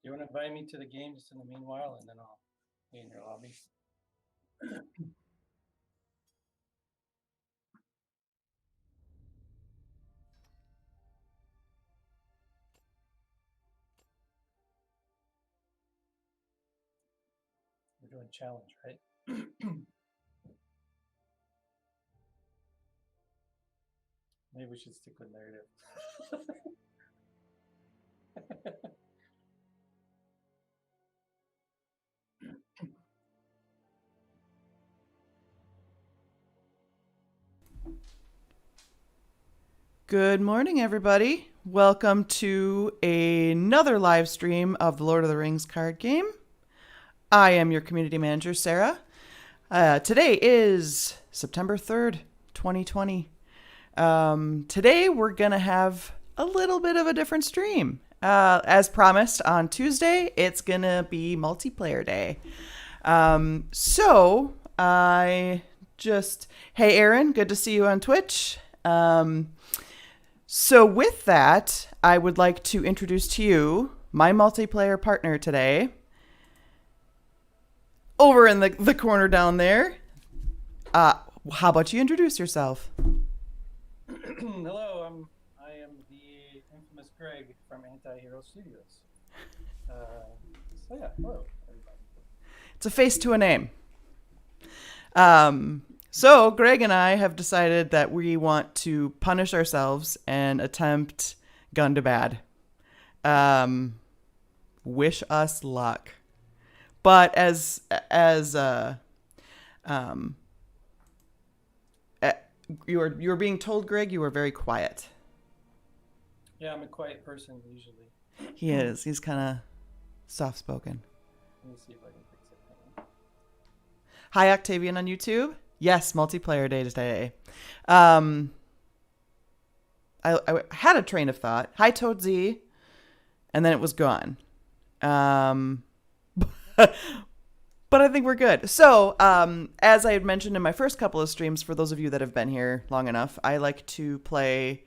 You want to invite me to the game just in the meanwhile, and then I'll be in your lobby. We're doing challenge, right? Maybe we should stick with narrative. Good morning, everybody. Welcome to another live stream of the Lord of the Rings card game. I am your community manager, Sarah. Today is September 3rd, 2020. Today we're going to have a little bit of a different stream. As promised on Tuesday, it's going to be multiplayer day. Hey, Aaron, good to see you on Twitch. So with that, I would like to introduce to you my multiplayer partner today. Over in the corner down there. How about you introduce yourself? Hello, I am the infamous Greg from Antihero Studios. Hello, everybody. It's a face to a name. So Greg and I have decided that we want to punish ourselves and attempt Gundabad. Wish us luck. But you were being told, Greg, you were very quiet. Yeah, I'm a quiet person usually. He is. He's kind of soft spoken. Let me see if I can fix it. Hi, Octavian on YouTube. Yes, multiplayer day today. I had a train of thought. Hi, Toad Z. And then it was gone. But I think we're good. So, as I had mentioned in my first couple of streams, for those of you that have been here long enough, I like to play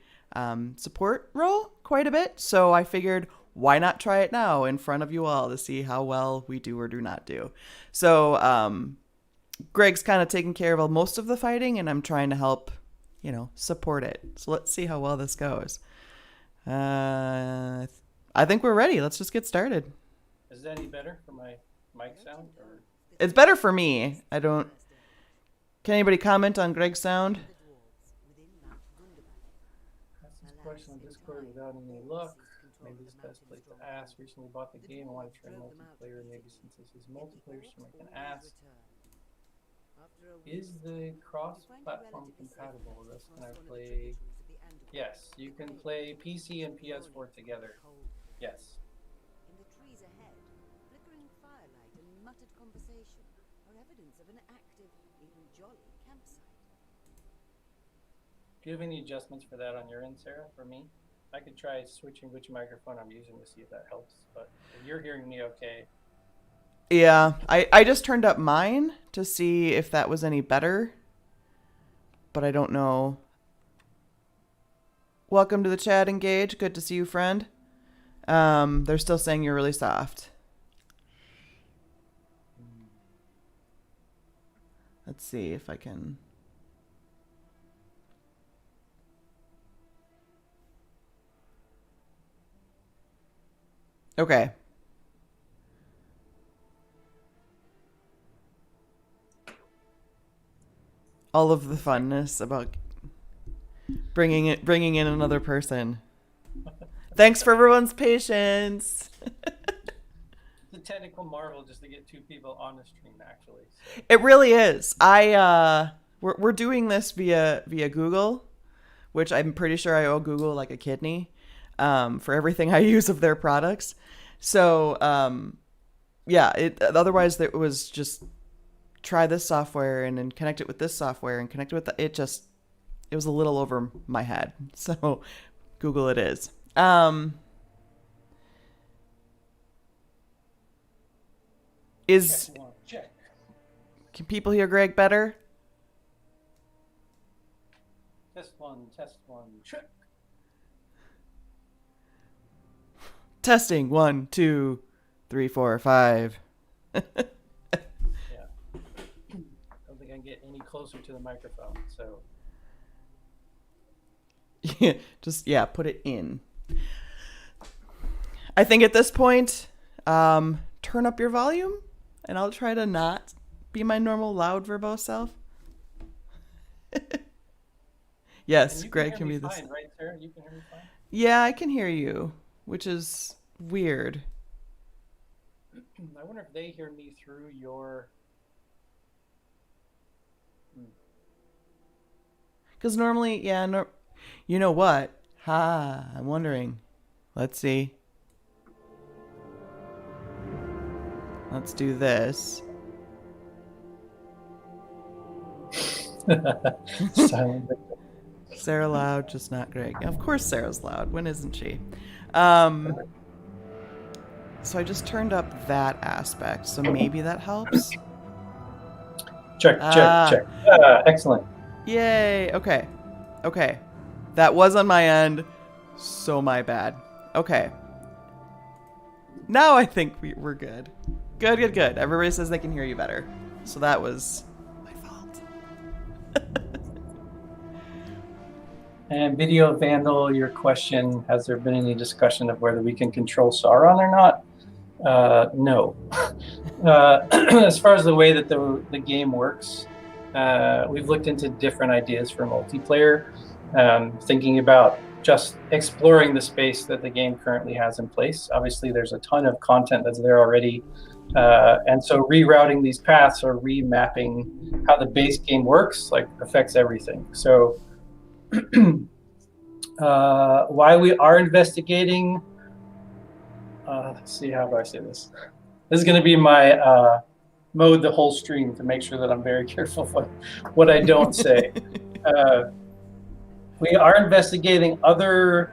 support role quite a bit. So I figured, why not try it now in front of you all to see how well we do or do not do. So, Greg's kind of taking care of most of the fighting, and I'm trying to help, support it. So let's see how well this goes. I think we're ready. Let's just get started. Is that any better for my mic sound? Or? It's better for me. Can anybody comment on Greg's sound? Ask this question on Discord without any luck. Maybe this best place to ask. Recently bought the game. I want to try multiplayer. Maybe since this is multiplayer stream, I can ask. Is the cross-platform compatible? Thus, can I play? Yes, you can play PC and PS4 together. Yes. In the trees ahead, flickering firelight and muttered conversation are evidence of an active, even jolly campsite. Do you have any adjustments for that on your end, Sarah? For me, I could try switching which microphone I'm using to see if that helps. But if you're hearing me okay. Yeah, I just turned up mine to see if that was any better, but I don't know. Welcome to the chat, Engage. Good to see you, friend. They're still saying you're really soft. Let's see if I can. Okay. All of the funness about bringing in another person. Thanks for everyone's patience. It's a technical marvel just to get two people on the stream, actually. So. It really is. We're doing this via Google, which I'm pretty sure I owe Google like a kidney for everything I use of their products. So otherwise it was just try this software and then connect it with this software and connect it with it was a little over my head. So Google it is. Check. Can people hear Greg better? Test one, check. Testing 1, 2, 3, 4, 5. Yeah. I don't think I can get any closer to the microphone. So Just, yeah, put it in. I think at this point, turn up your volume, and I'll try to not be my normal loud verbose self. Yes, Greg can be this. this. Fine, right, Sarah? You can hear me fine? Yeah, I can hear you, which is weird. I wonder if they hear me through your... Because normally, yeah, you know what? I'm wondering. Let's see. Let's do this. Silent. Sarah loud, just not Greg. Of course Sarah's loud. When isn't she? So I just turned up that aspect, so maybe that helps. Check. Excellent. Yay. Okay. That was on my end, so my bad. Okay. Now I think we're good. Good. Everybody says they can hear you better. So that was my fault. And Video Vandal, your question, has there been any discussion of whether we can control Sauron or not? No. As far as the way that the game works, we've looked into different ideas for multiplayer, thinking about just exploring the space that the game currently has in place. Obviously, there's a ton of content that's there already. And so rerouting these paths or remapping how the base game works affects everything. So why we are investigating, let's see, how do I say this? This is going to be my mode the whole stream to make sure that I'm very careful of what I don't say. We are investigating other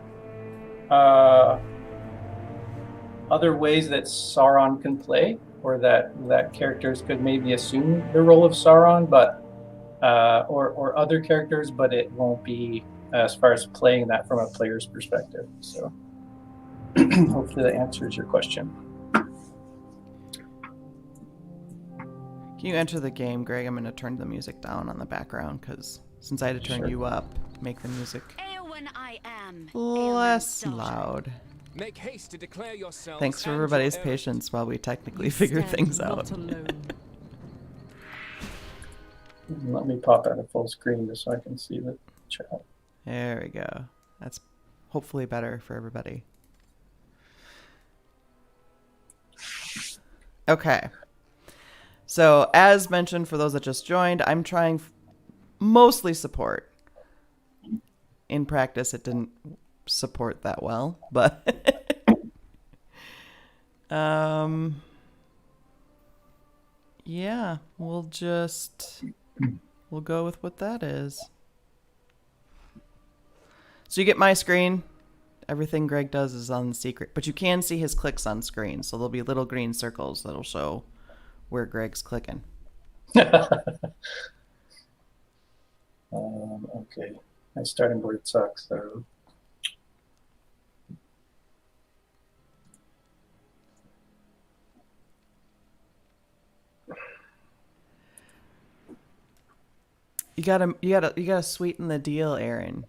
ways that Sauron can play, or that characters could maybe assume the role of Sauron, but or other characters, but it won't be as far as playing that from a player's perspective. So hopefully that answers your question. Can you enter the game, Greg? I'm going to turn the music down on the background, because since I had to turn you up, make the music less loud. Make haste to declare yourselves. Thanks for everybody's patience while we technically figure things out. Let me pop out a full screen just so I can see the chat. There we go. That's hopefully better for everybody. Okay. So, as mentioned, for those that just joined, I'm trying mostly support. In practice, it didn't support that well, but yeah, we'll go with what that is. So you get my screen. Everything Greg does is on the secret, but you can see his clicks on screen, so there'll be little green circles that'll show where Greg's clicking. Okay. My starting board sucks, so. You gotta sweeten the deal, Aaron.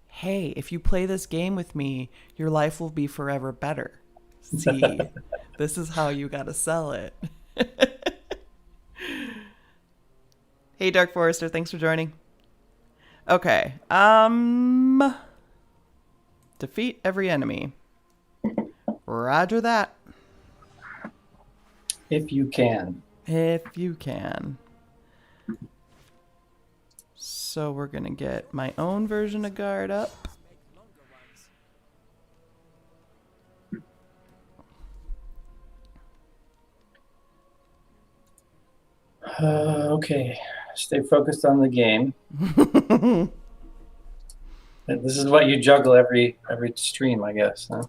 Hey, if you play this game with me, your life will be forever better. See, this is how you gotta sell it. Hey, Dark Forester, thanks for joining. Okay, defeat every enemy. Roger that. If you can. If you can. So we're gonna get my own version of guard up. Okay, stay focused on the game. This is what you juggle every stream, I guess. Huh?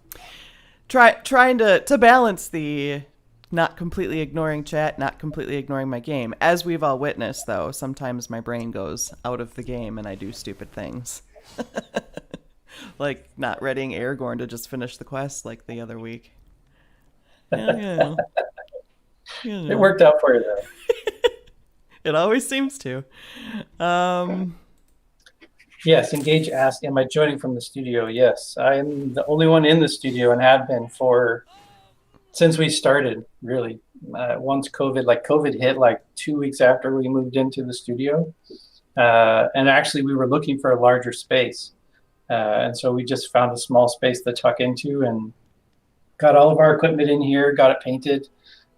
Trying to balance the not completely ignoring chat, not completely ignoring my game. As we've all witnessed, though, sometimes my brain goes out of the game and I do stupid things. Like not readying Aragorn to just finish the quest like the other week. Yeah. It worked out for you though. It always seems to. Yes, Engage asked, am I joining from the studio? Yes, I'm the only one in the studio and have been for since we started, really. Once COVID hit like 2 weeks after we moved into the studio. And actually, we were looking for a larger space. And so we just found a small space to tuck into and got all of our equipment in here, got it painted.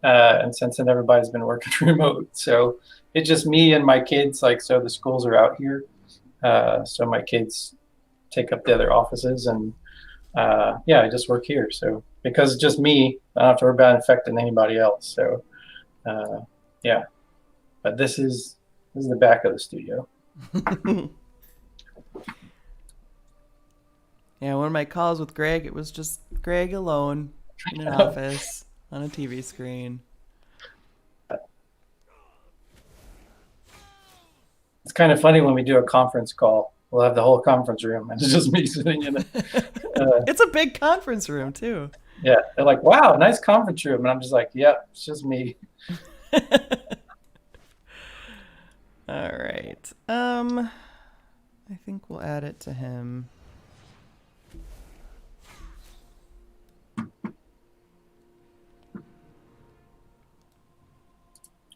And since then, everybody's been working remote. So it's just me and my kids. So the schools are out here. So my kids take up the other offices, and yeah, I just work here. So because it's just me, I don't have to worry about infecting anybody else. So yeah, but this is the back of the studio. Yeah, one of my calls with Greg, it was just Greg alone in an office on a TV screen. It's kind of funny when we do a conference call. We'll have the whole conference room, and it's just me sitting in it. It's a big conference room too. Yeah, they're like, "Wow, nice conference room," and I'm just like, "Yep, it's just me." All right. I think we'll add it to him.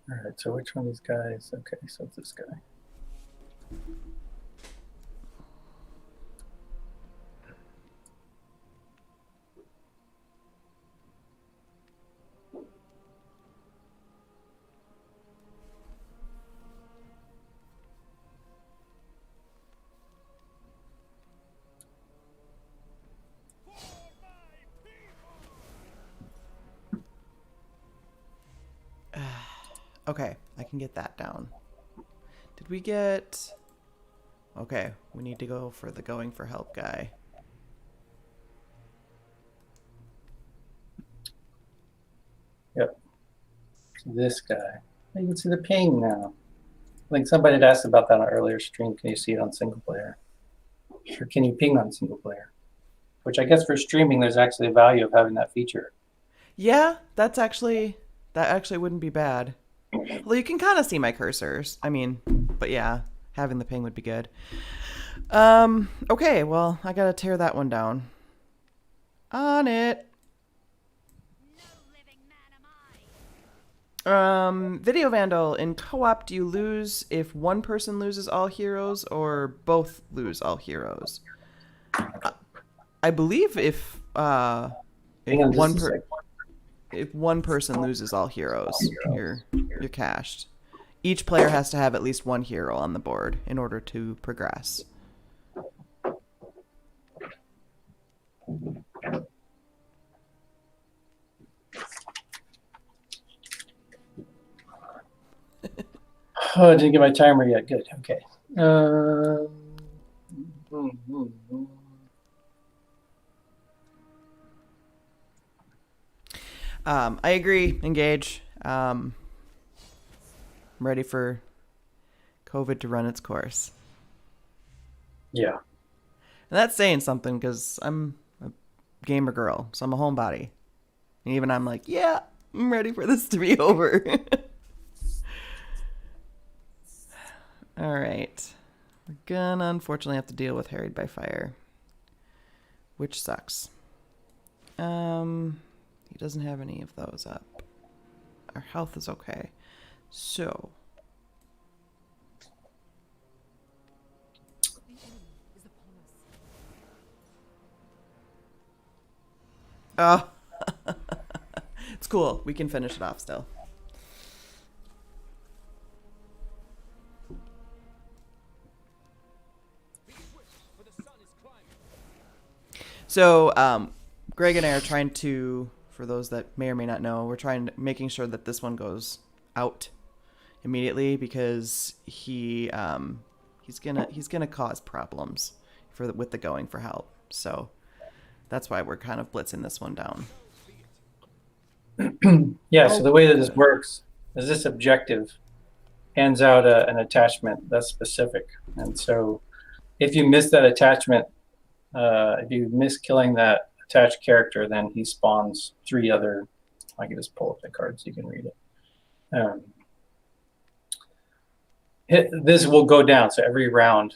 All right, so which one of these guys? Okay, so it's this guy. Okay, I can get that down. Did we get... Okay, we need to go for the going for help guy. Yep. So this guy. You can see the ping now. I think somebody had asked about that on an earlier stream. Can you see it on single player? Or can you ping on single player? Which I guess for streaming, there's actually a value of having that feature. Yeah, that actually wouldn't be bad. Well, you can kind of see my cursors. I mean, but yeah, having the ping would be good. Okay, well, I gotta tear that one down. On it. Video Vandal, in co-op, do you lose if one person loses all heroes or both lose all heroes? I believe if one person loses all heroes, you're cashed. Each player has to have at least one hero on the board in order to progress. Oh, I didn't get my timer yet. Good. Okay. I agree. Engage. I'm ready for COVID to run its course. Yeah. And that's saying something because I'm a gamer girl, so I'm a homebody. And even I'm like, yeah, I'm ready for this to be over. All right. We're gonna unfortunately have to deal with Harried by Fire, which sucks. He doesn't have any of those up. Our health is okay. So. Oh. It's cool. We can finish it off still. So, Greg and I are trying to, for those that may or may not know, making sure that this one goes out immediately because he's gonna cause problems with the going for help. So that's why we're kind of blitzing this one down. Yeah. So the way that this works is this objective hands out an attachment that's specific, and so if you miss that attachment, if you miss killing that attached character, then he spawns 3 other I can just pull up the card so you can read it. This will go down. So every round,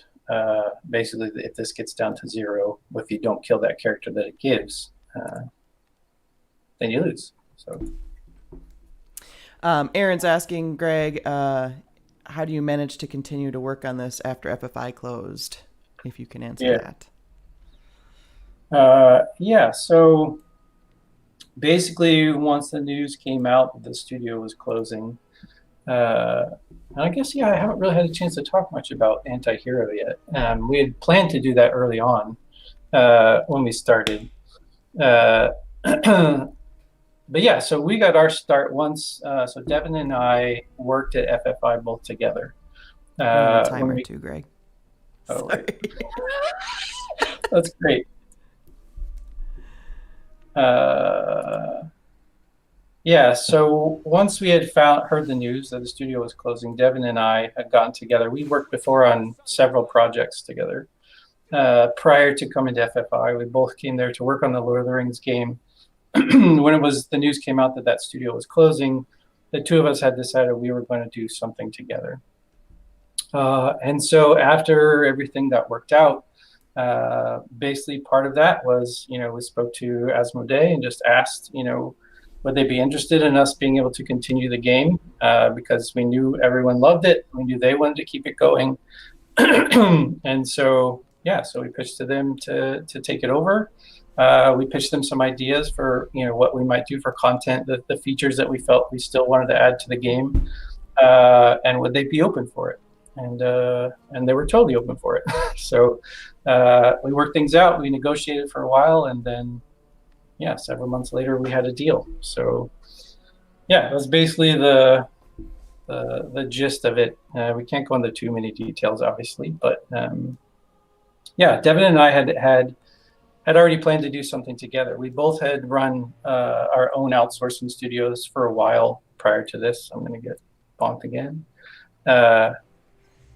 basically, if this gets down to 0, if you don't kill that character that it gives, then you lose. So, Aaron's asking Greg, how do you manage to continue to work on this after FFI closed? If you can answer that. Yeah. So basically, once the news came out that the studio was closing. I guess, I haven't really had a chance to talk much about Antihero yet. We had planned to do that early on when we started. But yeah, so we got our start once. So Devin and I worked at FFI both together. Timer too, Greg. Oh, right. That's great. Yeah, so once we had heard the news that the studio was closing, Devin and I had gotten together. We worked before on several projects together. Prior to coming to FFI, we both came there to work on the Lord of the Rings game. When the news came out that that studio was closing, the two of us had decided we were going to do something together. And so after everything got worked out, basically part of that was, we spoke to Asmodee and just asked, would they be interested in us being able to continue the game? Because we knew everyone loved it. We knew they wanted to keep it going. And so, so we pitched to them to take it over. We pitched them some ideas for, what we might do for content, the features that we felt we still wanted to add to the game. And would they be open for it? And they were totally open for it. So we worked things out. We negotiated for a while, and then, several months later, we had a deal. So, that's basically the gist of it. We can't go into too many details, obviously, but Devin and I had already planned to do something together. We both had run our own outsourcing studios for a while prior to this. I'm going to get bonked again.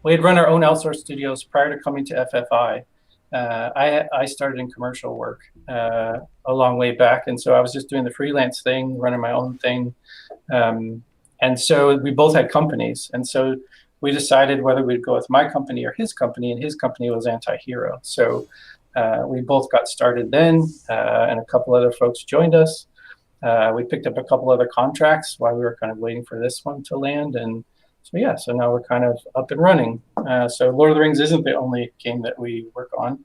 We had run our own outsourced studios prior to coming to FFI. I started in commercial work a long way back, and so I was just doing the freelance thing, running my own thing. And so we both had companies, and so we decided whether we'd go with my company or his company, and his company was Antihero. So we both got started then, and a couple other folks joined us. We picked up a couple other contracts while we were kind of waiting for this one to land, and so now we're kind of up and running. So Lord of the Rings isn't the only game that we work on.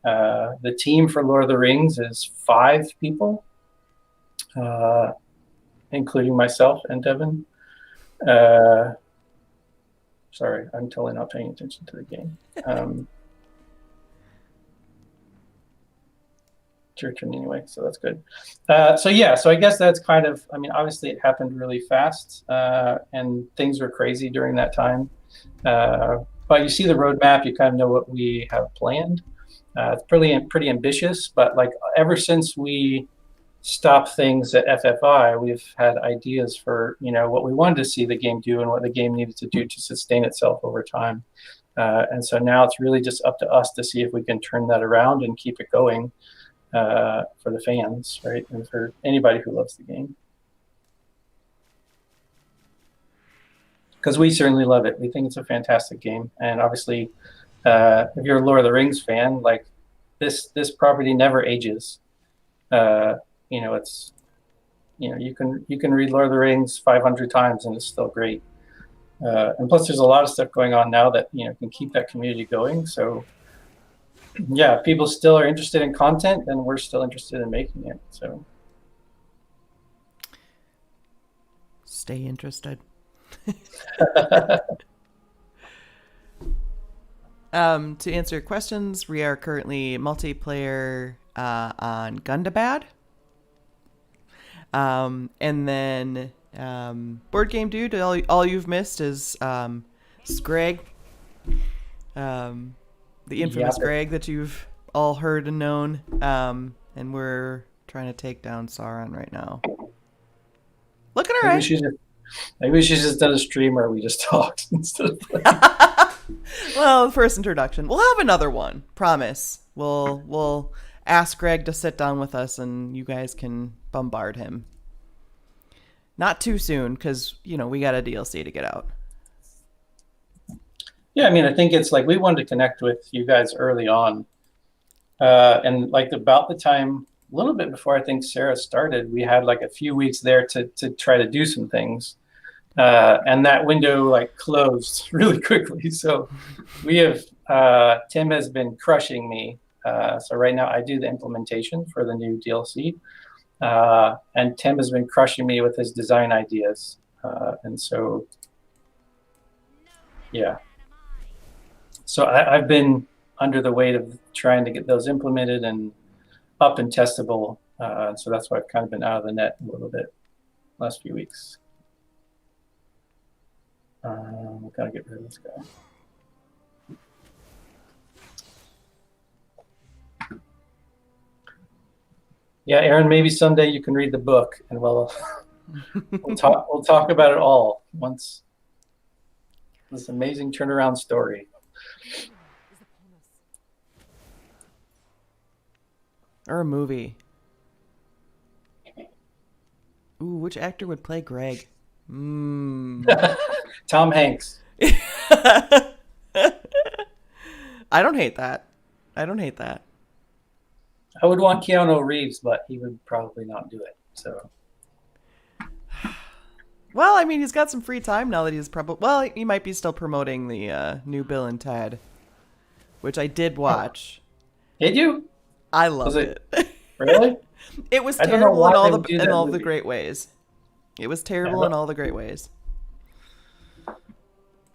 The team for Lord of the Rings is 5 people, including myself and Devin. Sorry, I'm totally not paying attention to the game. It's your turn anyway, so that's good. So I guess that's kind of, obviously it happened really fast, and things were crazy during that time. But you see the roadmap, you kind of know what we have planned. It's pretty ambitious, but like ever since we stopped things at FFI, we've had ideas for, what we wanted to see the game do and what the game needed to do to sustain itself over time. And so now it's really just up to us to see if we can turn that around and keep it going for the fans, right? And for anybody who loves the game. Because we certainly love it. We think it's a fantastic game. And obviously, if you're a Lord of the Rings fan, like this property never ages. It's, you can read Lord of the Rings 500 times and it's still great. And plus there's a lot of stuff going on now that, can keep that community going. So if people still are interested in content, then we're still interested in making it. So stay interested. To answer your questions, we are currently multiplayer on Gundabad. And then Board Game Dude, all you've missed is Greg, the infamous Greg that you've all heard and known. And we're trying to take down Sauron right now. Looking all right. Maybe we should just done a stream where we just talked instead of playing. Well, first introduction. We'll have another one. Promise. We'll ask Greg to sit down with us, and you guys can bombard him. Not too soon, because, you know, we got a DLC to get out. Yeah, I mean, I think it's like we wanted to connect with you guys early on. And like about the time, a little bit before I think Sarah started, we had like a few weeks there to try to do some things. And that window like closed really quickly. So we have, Tim has been crushing me. So right now I do the implementation for the new DLC. And Tim has been crushing me with his design ideas. And so, yeah. So I've been under the weight of trying to get those implemented and up and testable. So that's why I've kind of been out of the net a little bit last few weeks. We've got to get rid of this guy. Yeah, Aaron, maybe someday you can read the book and we'll talk about it all once this amazing turnaround story. Or a movie. Ooh, which actor would play Greg? Tom Hanks. I don't hate that. I don't hate that. I would want Keanu Reeves, but he would probably not do it. So, well, I mean, he's got some free time now that he's probably... Well, he might be still promoting the new Bill and Ted, which I did watch. Did you? I loved it. Really? It was I don't know terrible why in they would do that all the movie. great ways. It was terrible in all the great ways.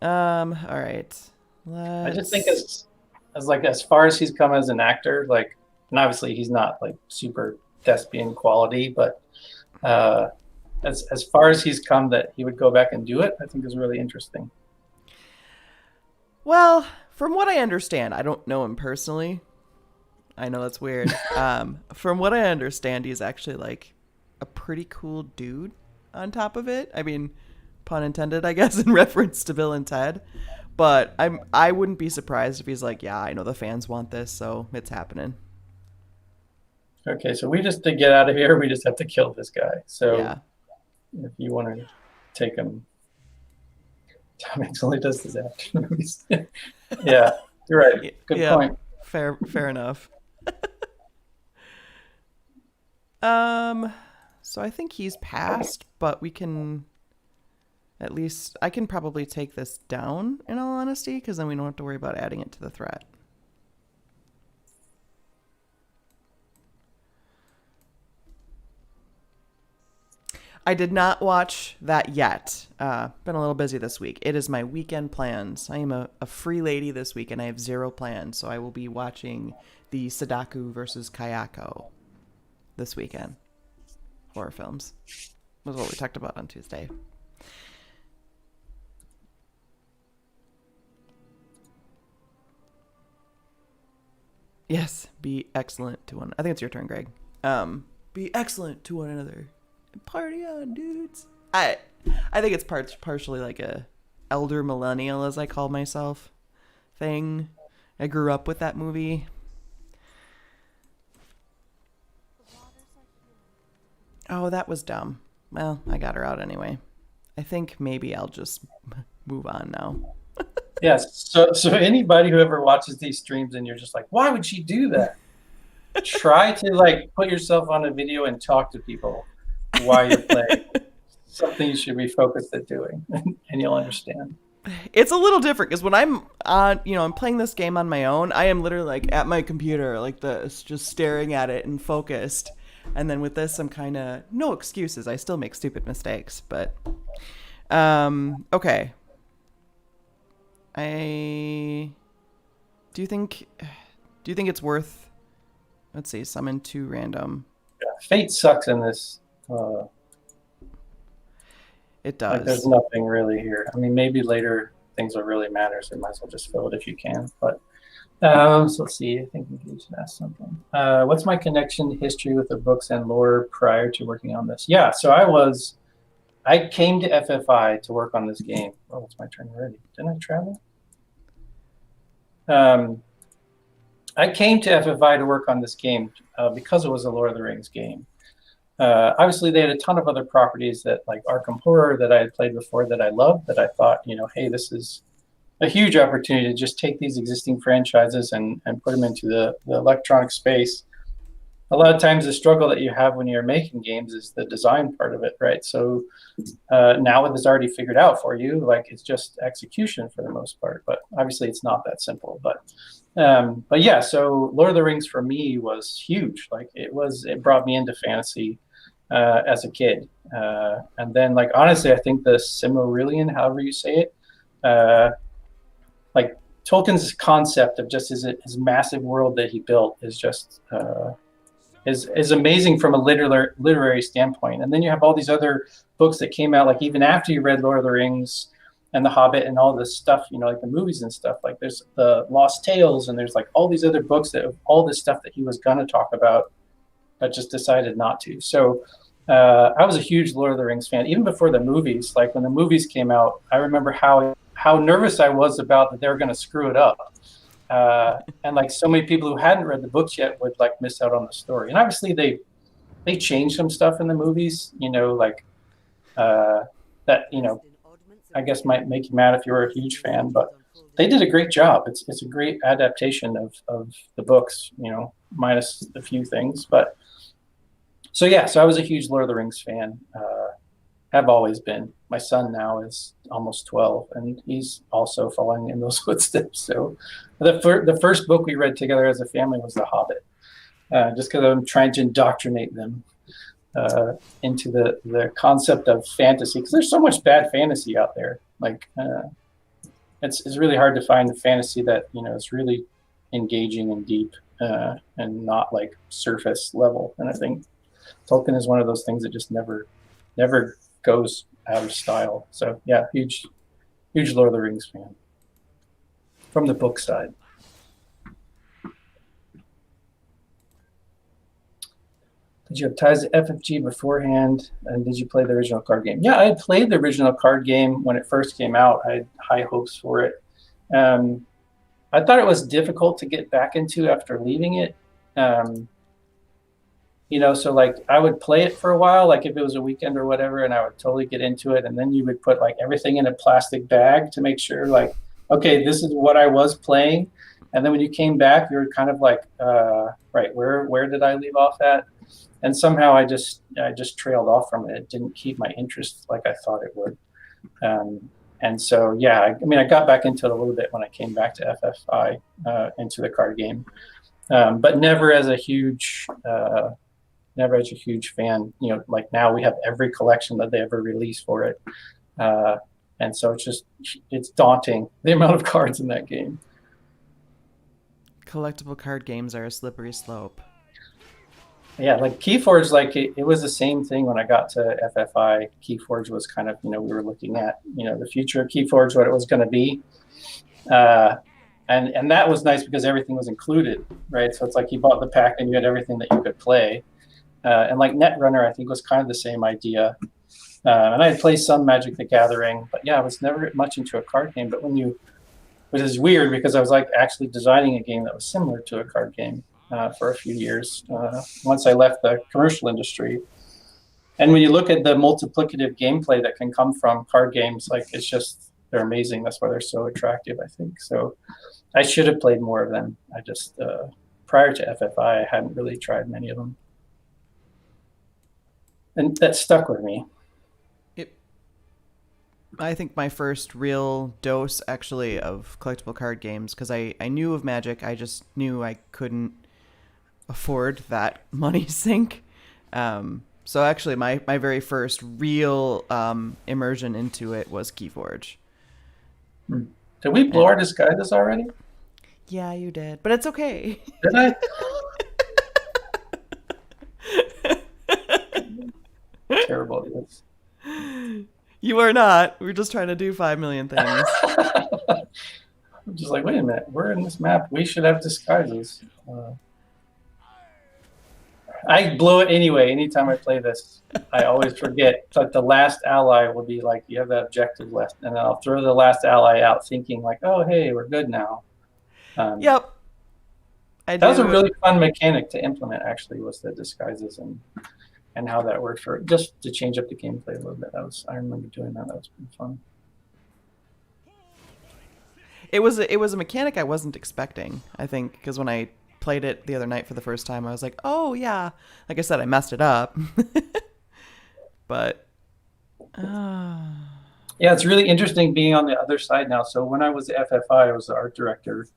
All right. I just think as far as he's come as an actor, like, and obviously he's not like super thespian quality, but as far as he's come that he would go back and do it, I think is really interesting. Well, from what I understand, I don't know him personally. I know that's weird. From what I understand, he's actually like a pretty cool dude on top of it. I mean, pun intended, I guess, in reference to Bill and Ted. But I wouldn't be surprised if he's like, yeah, I know the fans want this, so it's happening. Okay, so to get out of here, we just have to kill this guy. So yeah. If you want to take him, Tom Hanks only does his action movies. Yeah, you're right. Good point. Fair enough. So I think he's passed, but we can at least, I can probably take this down in all honesty, because then we don't have to worry about adding it to the threat. I did not watch that yet. Been a little busy this week. It is my weekend plans. I am a free lady this week, and I have zero plans, so I will be watching the Sadako versus Kayako this weekend. Horror films was what we talked about on Tuesday. Yes, be excellent to one. I think it's your turn, Greg. Be excellent to one another. Party on, dudes. I think it's partially like a elder millennial, as I call myself, thing. I grew up with that movie. Oh, that was dumb. Well, I got her out anyway. I think maybe I'll just move on now. Yes. So anybody who ever watches these streams and you're just like, why would she do that? Try to like put yourself on a video and talk to people while you're playing. Something you should be focused at doing, and you'll understand. It's a little different because when I'm on, I'm playing this game on my own, I am literally like at my computer like this, just staring at it and focused. And then with this, I'm kind of no excuses. I still make stupid mistakes, but okay. Do you think it's worth? Let's see, summon 2 random. Yeah, fate sucks in this. It does. Like, there's nothing really here. I mean, maybe later things will really matter, so you might as well just fill it if you can. But so let's see. I think we should ask something. What's my connection history with the books and lore prior to working on this? Yeah, so I came to FFI to work on this game. Oh, it's my turn already. Didn't I travel? I came to FFI to work on this game because it was a Lord of the Rings game. Obviously, they had a ton of other properties that, like Arkham Horror, that I had played before that I loved. That I thought, hey, this is a huge opportunity to just take these existing franchises and put them into the electronic space. A lot of times, the struggle that you have when you're making games is the design part of it, right? So now it's already figured out for you. Like, it's just execution for the most part. But obviously, it's not that simple. But yeah, so Lord of the Rings for me was huge. Like, it brought me into fantasy as a kid. And then, like, honestly, I think the Silmarillion, however you say it, like Tolkien's concept of just his massive world that he built is just is amazing from a literary standpoint. And then you have all these other books that came out, like even after you read Lord of the Rings and The Hobbit and all this stuff, like the movies and stuff. Like there's the Lost Tales, and there's like all these other books that all this stuff that he was gonna talk about, but just decided not to. So I was a huge Lord of the Rings fan, even before the movies. Like when the movies came out, I remember how nervous I was about that they were going to screw it up. And like so many people who hadn't read the books yet would like miss out on the story. And obviously they changed some stuff in the movies, like that, I guess might make you mad if you were a huge fan, but they did a great job. It's a great adaptation of the books, minus a few things. But so I was a huge Lord of the Rings fan. Have always been. My son now is almost 12, and he's also following in those footsteps. So the first book we read together as a family was The Hobbit, just because I'm trying to indoctrinate them into the concept of fantasy, because there's so much bad fantasy out there. Like it's really hard to find a fantasy that is really engaging and deep and not like surface level. And I think Tolkien is one of those things that just never goes out of style. So yeah, huge Lord of the Rings fan from the book side. Did you have ties to FFG beforehand, and did you play the original card game? Yeah, I had played the original card game when it first came out. I had high hopes for it. I thought it was difficult to get back into after leaving it. So like I would play it for a while, like if it was a weekend or whatever, and I would totally get into it. And then you would put like everything in a plastic bag to make sure like, okay, this is what I was playing. And then when you came back, you were kind of like, right, where did I leave off at? And somehow I just trailed off from it. It didn't keep my interest like I thought it would. And so, yeah, I got back into it a little bit when I came back to FFI, into the card game, but never as a huge fan. Like now we have every collection that they ever released for it. And so it's daunting, the amount of cards in that game. Collectible card games are a slippery slope. Yeah, like Keyforge, like it was the same thing when I got to FFI. Keyforge was kind of, we were looking at, the future of Keyforge, what it was going to be. And that was nice because everything was included, right? So it's like you bought the pack and you had everything that you could play. And like Netrunner, I think, was kind of the same idea. And I had played some Magic the Gathering, but yeah, I was never much into a card game. But which is weird because I was like actually designing a game that was similar to a card game for a few years once I left the commercial industry. And when you look at the multiplicative gameplay that can come from card games, like they're amazing. That's why they're so attractive, I think. So I should have played more of them. I just, prior to FFI, I hadn't really tried many of them. And that stuck with me. I think my first real dose, actually, of collectible card games, because I knew of Magic, I just knew I couldn't afford that money sink. So actually, my very first real immersion into it was Keyforge. Did we blow our disguises already? Yeah, you did. But it's okay. Did I? Terrible it is. You are not. We're just trying to do 5 million things. I'm just like, wait a minute. We're in this map. We should have disguises. I blow it anyway. Anytime I play this, I always forget. It's like the last ally will be like, you have that objective left. And then I'll throw the last ally out thinking like, oh, hey, we're good now. Yep. That was a really fun mechanic to implement, actually, was the disguises. And and how that worked for just to change up the gameplay a little bit. I remember doing that. That was pretty fun. It was a mechanic I wasn't expecting, I think, because when I played it the other night for the first time, I was like, oh yeah, like I said, I messed it up. But yeah, it's really interesting being on the other side now. So when I was at FFI, I was the art director,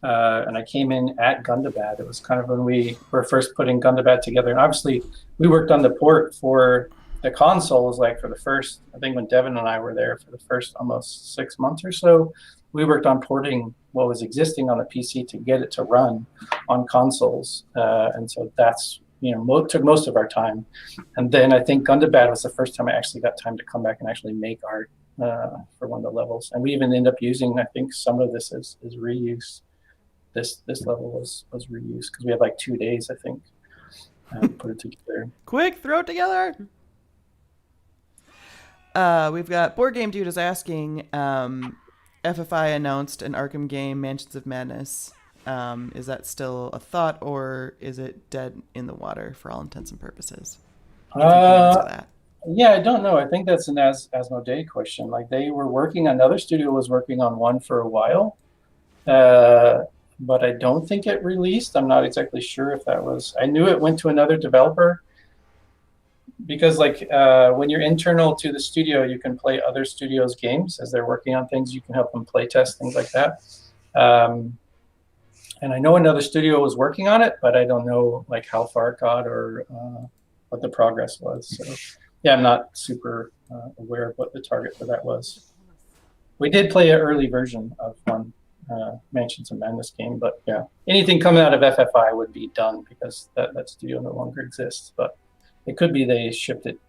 and I came in at Gundabad. It was kind of when we were first putting Gundabad together, and obviously we worked on the port for the consoles, like for the first, I think when Devin and I were there for the first almost 6 months or so, we worked on porting what was existing on the PC to get it to run on consoles, and so that's took most of our time. And then I think Gundabad was the first time I actually got time to come back and actually make art for one of the levels, and we even ended up using, I think, some of this is reuse. This level was reused because we had like 2 days, I think, put it together. Quick, throw it together. We've got Board Game Dude is asking, FFI announced an Arkham game, Mansions of Madness. Is that still a thought, or is it dead in the water for all intents and purposes? That. Yeah, I don't know. I think that's an Asmodee question. Like they were working, another studio was working on one for a while, but I don't think it released. I'm not exactly sure if that was. I knew it went to another developer because, like, when you're internal to the studio, you can play other studios' games as they're working on things. You can help them play test things like that. And I know another studio was working on it, but I don't know like how far it got or what the progress was. So yeah, I'm not super aware of what the target for that was. We did play an early version of one Mansions of Madness game, but yeah, anything coming out of FFI would be done because that studio no longer exists. But it could be they shipped it,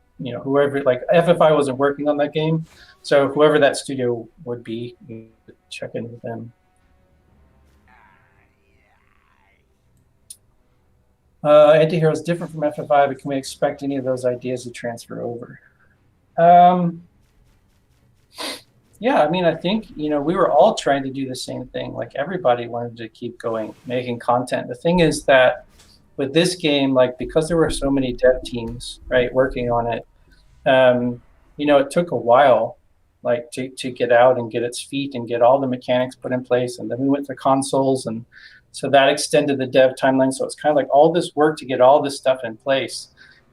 whoever, like FFI wasn't working on that game, so whoever that studio would be, you could check in with them. Antihero is different from FFI, but can we expect any of those ideas to transfer over? Yeah, I mean, I think, we were all trying to do the same thing. Like everybody wanted to keep going, making content. The thing is that with this game, like because there were so many dev teams, right, working on it, it took a while, like to get out and get its feet and get all the mechanics put in place. And then we went to consoles, and so that extended the dev timeline. So it's kind of like all this work to get all this stuff in place.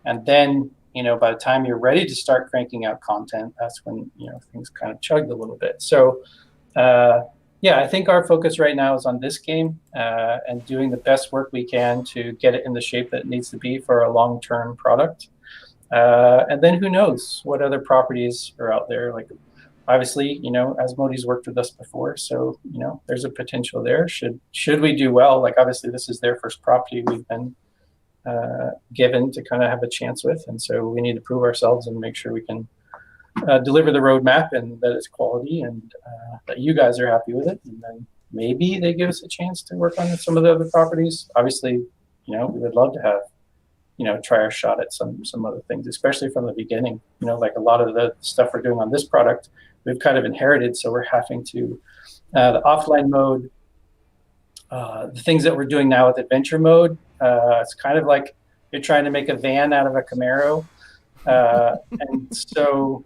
And then, by the time you're ready to start cranking out content, that's when, things kind of chugged a little bit. So, yeah, I think our focus right now is on this game and doing the best work we can to get it in the shape that it needs to be for a long-term product. And then who knows what other properties are out there. Like, obviously, Asmodee's worked with us before, so there's a potential there. Should we do well? Like, obviously, this is their first property we've been given to kind of have a chance with, and so we need to prove ourselves and make sure we can deliver the roadmap and that it's quality and that you guys are happy with it. And then maybe they give us a chance to work on some of the other properties. Obviously, we would love to have try our shot at some other things, especially from the beginning. Like a lot of the stuff we're doing on this product, we've kind of inherited, so we're having to the offline mode, the things that we're doing now with adventure mode. It's kind of like you're trying to make a van out of a Camaro, and so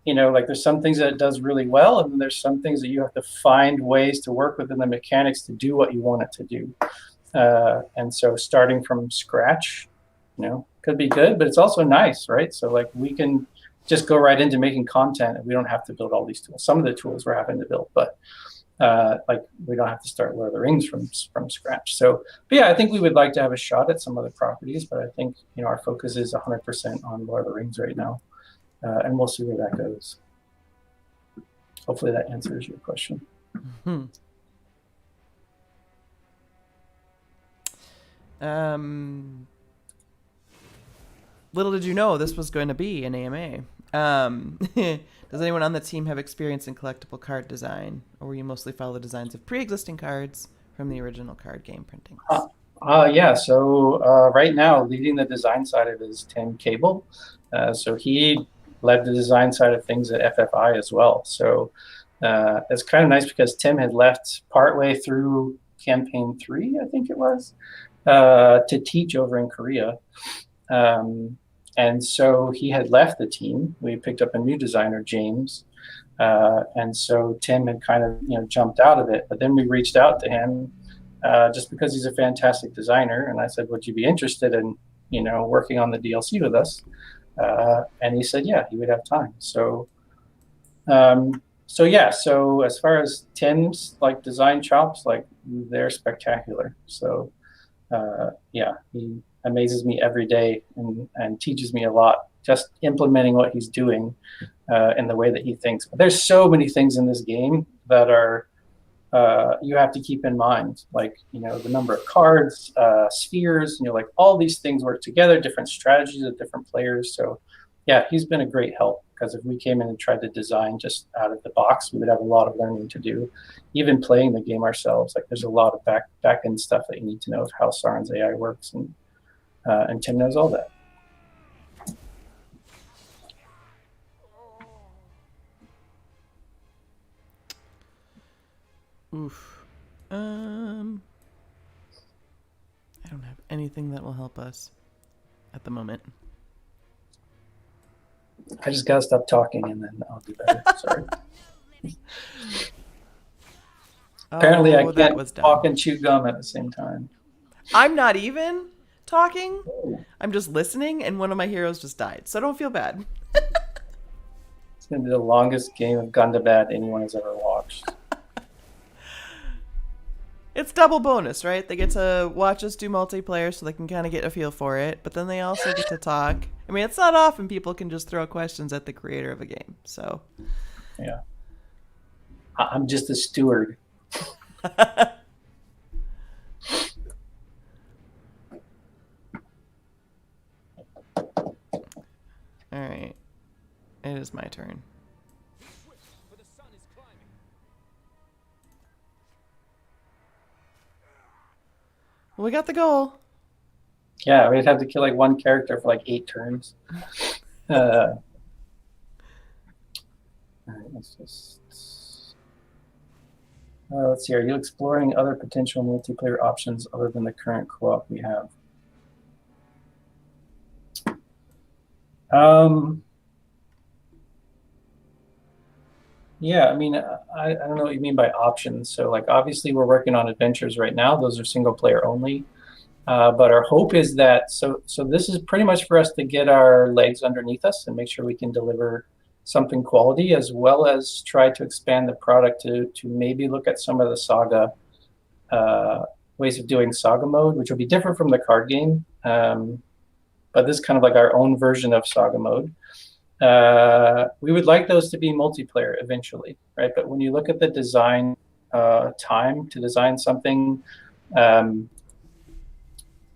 like there's some things that it does really well, and then there's some things that you have to find ways to work within the mechanics to do what you want it to do. And so starting from scratch, could be good, but it's also nice, right? So like we can just go right into making content and we don't have to build all these tools. Some of the tools we're having to build, but like we don't have to start Lord of the Rings from scratch. So, but yeah, I think we would like to have a shot at some other properties, but I think, our focus is 100% on Lord of the Rings right now. And we'll see where that goes. Hopefully that answers your question. Mm-hmm. Little did you know this was going to be an AMA. Does anyone on the team have experience in collectible card design, or will you mostly follow the designs of pre-existing cards from the original card game printings? Yeah, so right now leading the design side of it is Tim Cable. So he led the design side of things at FFI as well. So it's kind of nice because Tim had left partway through campaign 3, I think it was, to teach over in Korea. And so he had left the team. We picked up a new designer, James. And so Tim had kind of, jumped out of it. But then we reached out to him just because he's a fantastic designer. And I said, would you be interested in, working on the DLC with us? And he said, yeah, he would have time. So as far as Tim's like design chops, like they're spectacular. So he amazes me every day and teaches me a lot, just implementing what he's doing in the way that he thinks. There's so many things in this game that are you have to keep in mind, like the number of cards, spheres, like all these things work together, different strategies of different players. So yeah, he's been a great help, because if we came in and tried to design just out of the box, we would have a lot of learning to do. Even playing the game ourselves, like there's a lot of back end stuff that you need to know of how Sauron's AI works, and Tim knows all that. Oof. I don't have anything that will help us at the moment. I just gotta stop talking and then I'll do better. Sorry. Apparently, I can't talk and chew gum at the same time. I'm not even talking. I'm just listening, and one of my heroes just died, so don't feel bad. It's gonna be the longest game of Gundabad anyone has ever watched. It's double bonus, right? They get to watch us do multiplayer so they can kind of get a feel for it, but then they also get to talk. I mean, it's not often people can just throw questions at the creator of a game, so. Yeah. I'm just a steward. All right. It is my turn. Well, we got the goal. Yeah, we'd have to kill like one character for like 8 turns. All right, let's see. Are you exploring other potential multiplayer options other than the current co-op we have? Yeah, I mean, I don't know what you mean by options. So, like, obviously, we're working on adventures right now. Those are single player only. But our hope is that so this is pretty much for us to get our legs underneath us and make sure we can deliver something quality, as well as try to expand the product to maybe look at some of the saga ways of doing saga mode, which will be different from the card game. But this is kind of like our own version of saga mode. We would like those to be multiplayer eventually, right? But when you look at the design time to design something,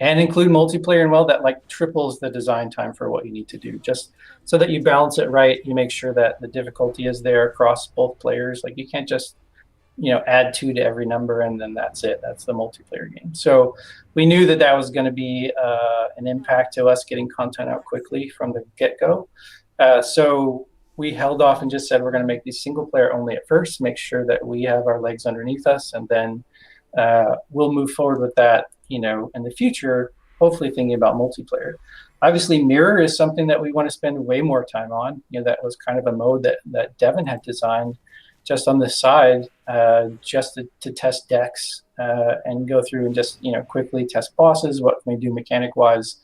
and include multiplayer, and well, that like triples the design time for what you need to do, just so that you balance it right. You make sure that the difficulty is there across both players. Like you can't just add 2 to every number and then that's it. That's the multiplayer game. So we knew that that was going to be an impact to us getting content out quickly from the get-go. So we held off and just said we're going to make these single player only at first, make sure that we have our legs underneath us, and then we'll move forward with that, in the future, hopefully thinking about multiplayer. Obviously, Mirror is something that we want to spend way more time on. That was kind of a mode that Devin had designed just on the side, just to test decks and go through and just quickly test bosses, what can we do mechanic-wise,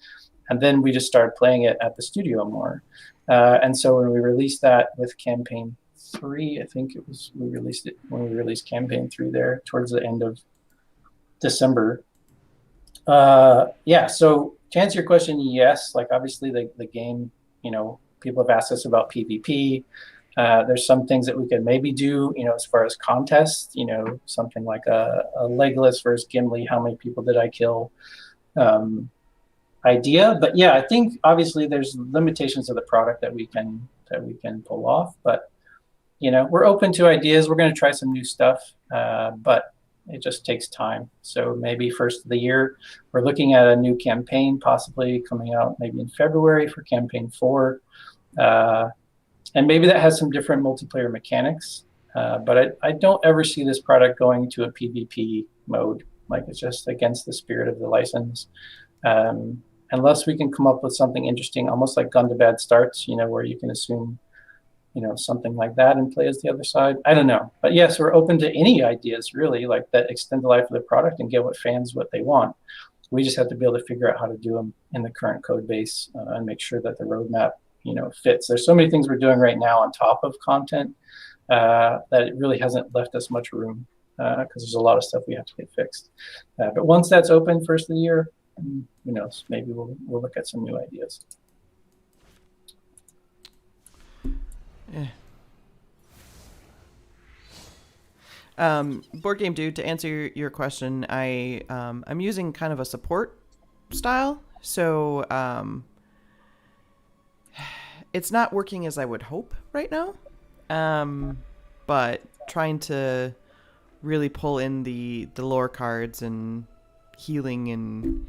and then we just started playing it at the studio more. And so when we released that with Campaign 3, I think it was, we released it when we released Campaign 3 there towards the end of December. So to answer your question, yes, like obviously the game, people have asked us about PvP. There's some things that we could maybe do, as far as contests, something like a Legolas versus Gimli, how many people did I kill idea. But yeah, I think obviously there's limitations of the product that we can pull off. But we're open to ideas. We're going to try some new stuff, but it just takes time. So maybe first of the year, we're looking at a new campaign possibly coming out maybe in February for Campaign 4. And maybe that has some different multiplayer mechanics. But I don't ever see this product going to a PvP mode. Like it's just against the spirit of the license. And unless we can come up with something interesting, almost like Gundabad starts, where you can assume, something like that and play as the other side. I don't know. But yes, we're open to any ideas really, like that extend the life of the product and give fans what they want. We just have to be able to figure out how to do them in the current code base and make sure that the roadmap, fits. There's so many things we're doing right now on top of content that it really hasn't left us much room because there's a lot of stuff we have to get fixed. But once that's open first of the year, who knows? Maybe we'll look at some new ideas. Board Game Dude, to answer your question, I'm using kind of a support style, so it's not working as I would hope right now, but trying to really pull in the lore cards and healing and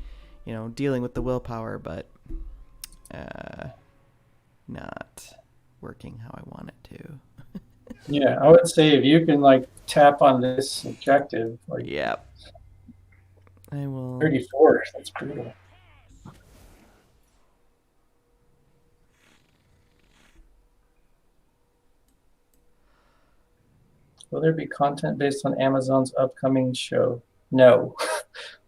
dealing with the willpower, but not working how I want it to. Yeah, I would say if you can tap on this objective, yeah, I will. 34. That's brutal. Will there be content based on Amazon's upcoming show? No.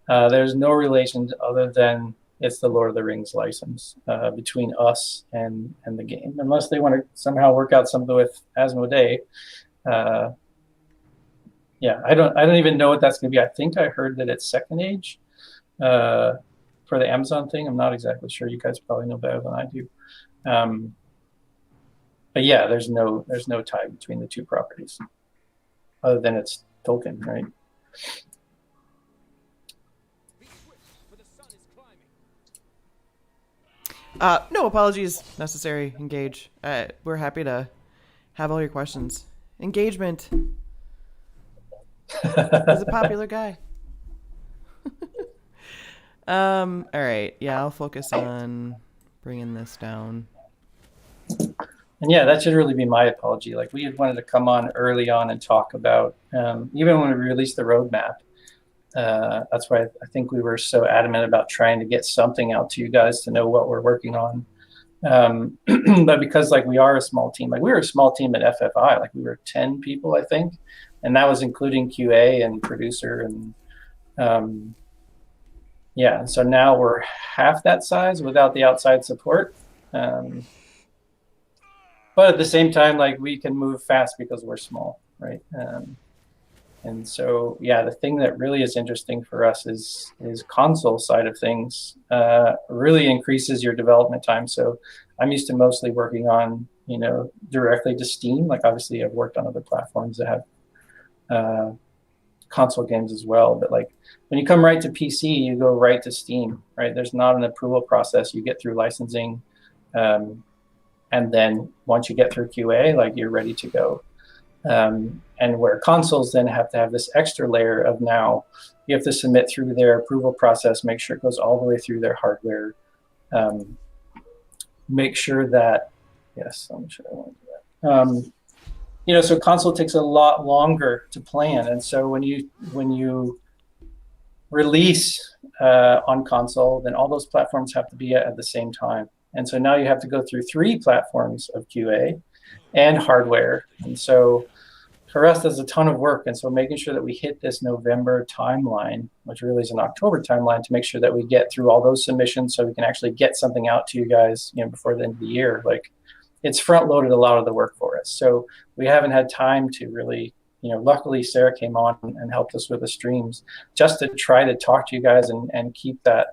There's no relation other than it's the Lord of the Rings license between us and the game, unless they want to somehow work out something with Asmodee. Yeah, I don't even know what that's going to be. I think I heard that it's Second Age for the Amazon thing. I'm not exactly sure. You guys probably know better than I do. But yeah, there's no tie between the two properties, other than it's Tolkien, right? No apologies necessary. Engage. We're happy to have all your questions. Engagement. He's a popular guy. All right. Yeah, I'll focus on bringing this down. And yeah, that should really be my apology. We had wanted to come on early on and talk about, even when we released the roadmap. That's why I think we were so adamant about trying to get something out to you guys to know what we're working on. But because we are a small team, we were a small team at FFI, we were 10 people, I think. And that was including QA and producer. And yeah, so now we're half that size without the outside support. But at the same time, we can move fast because we're small, right? And so, yeah, the thing that really is interesting for us is console side of things really increases your development time. So I'm used to mostly working on, directly to Steam. Obviously, I've worked on other platforms that have console games as well. But when you come right to PC, you go right to Steam, right? There's not an approval process. You get through licensing. And then once you get through QA, you're ready to go. And where consoles then have to have this extra layer of now you have to submit through their approval process, make sure it goes all the way through their hardware, make sure that, yes, I'm sure I want to do that. So console takes a lot longer to plan. And so when you release on console, then all those platforms have to be at the same time. And so now you have to go through 3 platforms of QA and hardware. And so for us, there's a ton of work. And so making sure that we hit this November timeline, which really is an October timeline, to make sure that we get through all those submissions so we can actually get something out to you guys, before the end of the year. It's front loaded a lot of the work for us. So we haven't had time to really, luckily Sarah came on and helped us with the streams just to try to talk to you guys and keep that,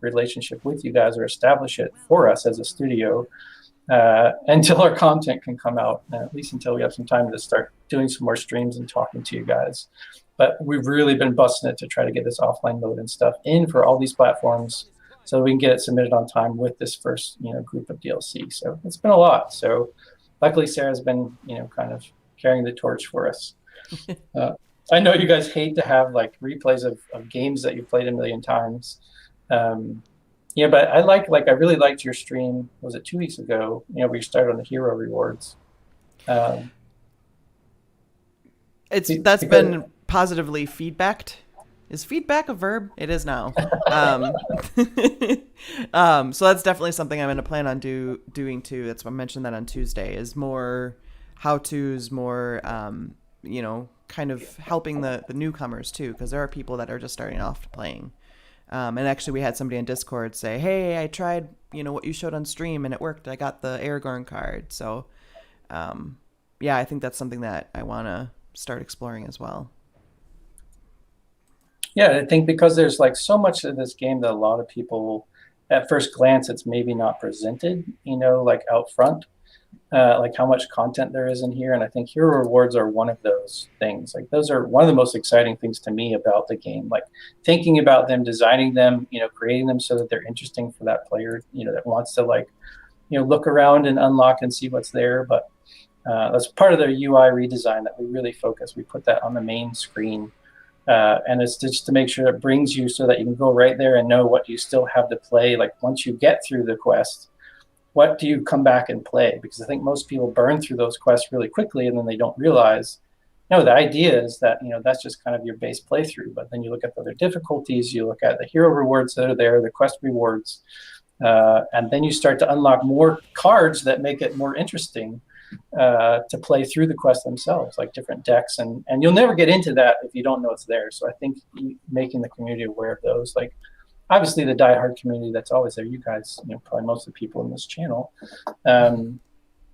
relationship with you guys, or establish it for us as a studio until our content can come out, at least until we have some time to start doing some more streams and talking to you guys. But we've really been busting it to try to get this offline mode and stuff in for all these platforms so we can get it submitted on time with this first, group of DLC. So it's been a lot. So luckily Sarah's been, kind of carrying the torch for us. I know you guys hate to have replays of games that you played a million times. Yeah, but I really liked your stream. Was it 2 weeks ago? Where you started on the hero rewards. That's been positively feedbacked Is feedback a verb? It is now. So that's definitely something I'm going to plan on doing too. That's why I mentioned that on Tuesday, is more how-tos, more, kind of helping the newcomers too, because there are people that are just starting off playing. And actually we had somebody on Discord say, hey, I tried, what you showed on stream and it worked. I got the Aragorn card. So, I think that's something that I want to start exploring as well. Yeah, I think because there's like so much of this game that a lot of people, at first glance, it's maybe not presented, like out front, like how much content there is in here. And I think hero rewards are one of those things. Like those are one of the most exciting things to me about the game. Like thinking about them, designing them, creating them so that they're interesting for that player, that wants to look around and unlock and see what's there. But that's part of their UI redesign that we really focus. We put that on the main screen. And it's just to make sure it brings you so that you can go right there and know what you still have to play. Like once you get through the quest, what do you come back and play? Because I think most people burn through those quests really quickly and then they don't realize, no, the idea is that, that's just kind of your base playthrough. But then you look at the other difficulties, you look at the hero rewards that are there, the quest rewards, and then you start to unlock more cards that make it more interesting to play through the quests themselves, like different decks, and you'll never get into that if you don't know it's there. So I think making the community aware of those, like obviously the diehard community that's always there, you guys, probably most of the people in this channel, know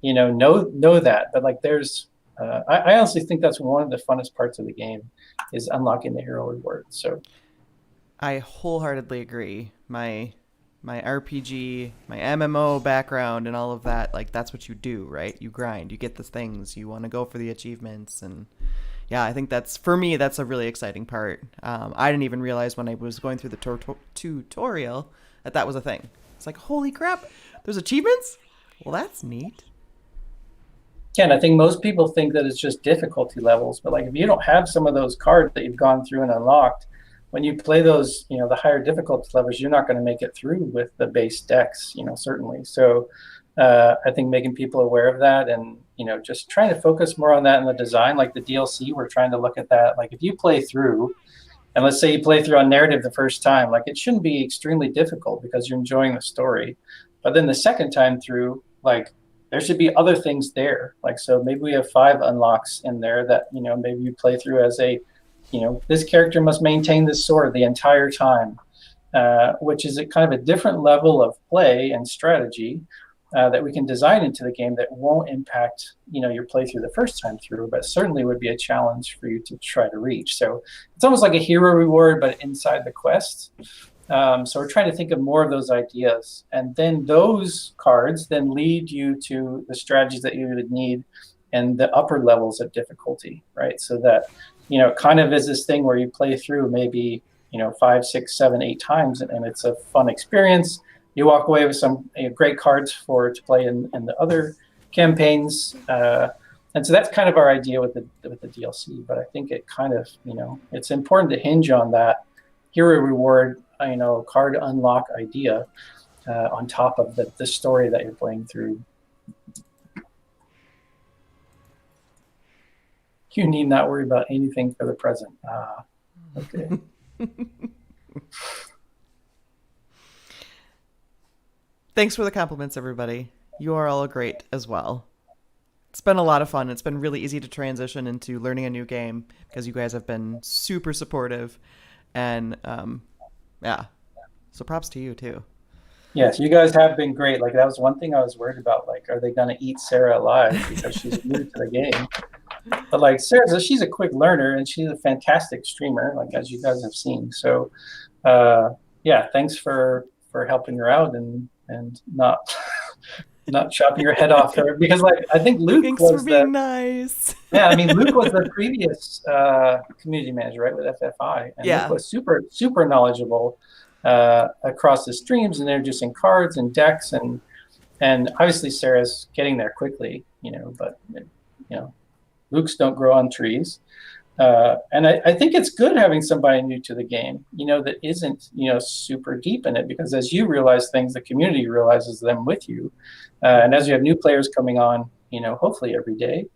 that. But like there's, I honestly think that's one of the funnest parts of the game is unlocking the hero rewards. So I wholeheartedly agree. My RPG, my MMO background and all of that, like that's what you do, right? You grind, you get the things, you want to go for the achievements. And yeah, I think that's, for me, that's a really exciting part. I didn't even realize when I was going through the tutorial that was a thing. It's like, holy crap, there's achievements? Well, that's neat. Yeah, and I think most people think that it's just difficulty levels, but like if you don't have some of those cards that you've gone through and unlocked, when you play those, the higher difficulty levels, you're not going to make it through with the base decks, certainly. So I think making people aware of that and, just trying to focus more on that in the design, like the DLC, we're trying to look at that. Like if you play through, and let's say you play through on narrative the first time, like it shouldn't be extremely difficult because you're enjoying the story. But then the second time through, like there should be other things there. Like, so maybe we have 5 unlocks in there that, maybe you play through as a, this character must maintain this sword the entire time, which is a kind of a different level of play and strategy that we can design into the game that won't impact, your playthrough the first time through, but certainly would be a challenge for you to try to reach. So it's almost like a hero reward, but inside the quest. So we're trying to think of more of those ideas. And then those cards then lead you to the strategies that you would need and the upper levels of difficulty, right? So that, it kind of is this thing where you play through maybe, 5, 6, 7, 8 times, and it's a fun experience. You walk away with some great cards to play in the other campaigns. And so that's kind of our idea with the DLC. But I think it kind of, it's important to hinge on that hero reward, card unlock idea on top of the story that you're playing through. You need not worry about anything for the present. Okay. Thanks for the compliments, everybody. You are all great as well. It's been a lot of fun. It's been really easy to transition into learning a new game because you guys have been super supportive. And so props to you too. Yes, you guys have been great. Like that was one thing I was worried about. Like, are they going to eat Sarah alive because she's new to the game? But like Sarah, she's a quick learner and she's a fantastic streamer, like as you guys have seen. So, thanks for helping her out and not chopping your head off her, because like I think Luke Thanks was for being nice. Yeah, I mean Luke was the previous community manager, right, with FFI, and Luke was super knowledgeable across the streams and introducing cards and decks, and obviously Sarah's getting there quickly, but Luke's don't grow on trees. And I think it's good having somebody new to the game, that isn't, super deep in it, because as you realize things, the community realizes them with you. And as you have new players coming on, hopefully every day,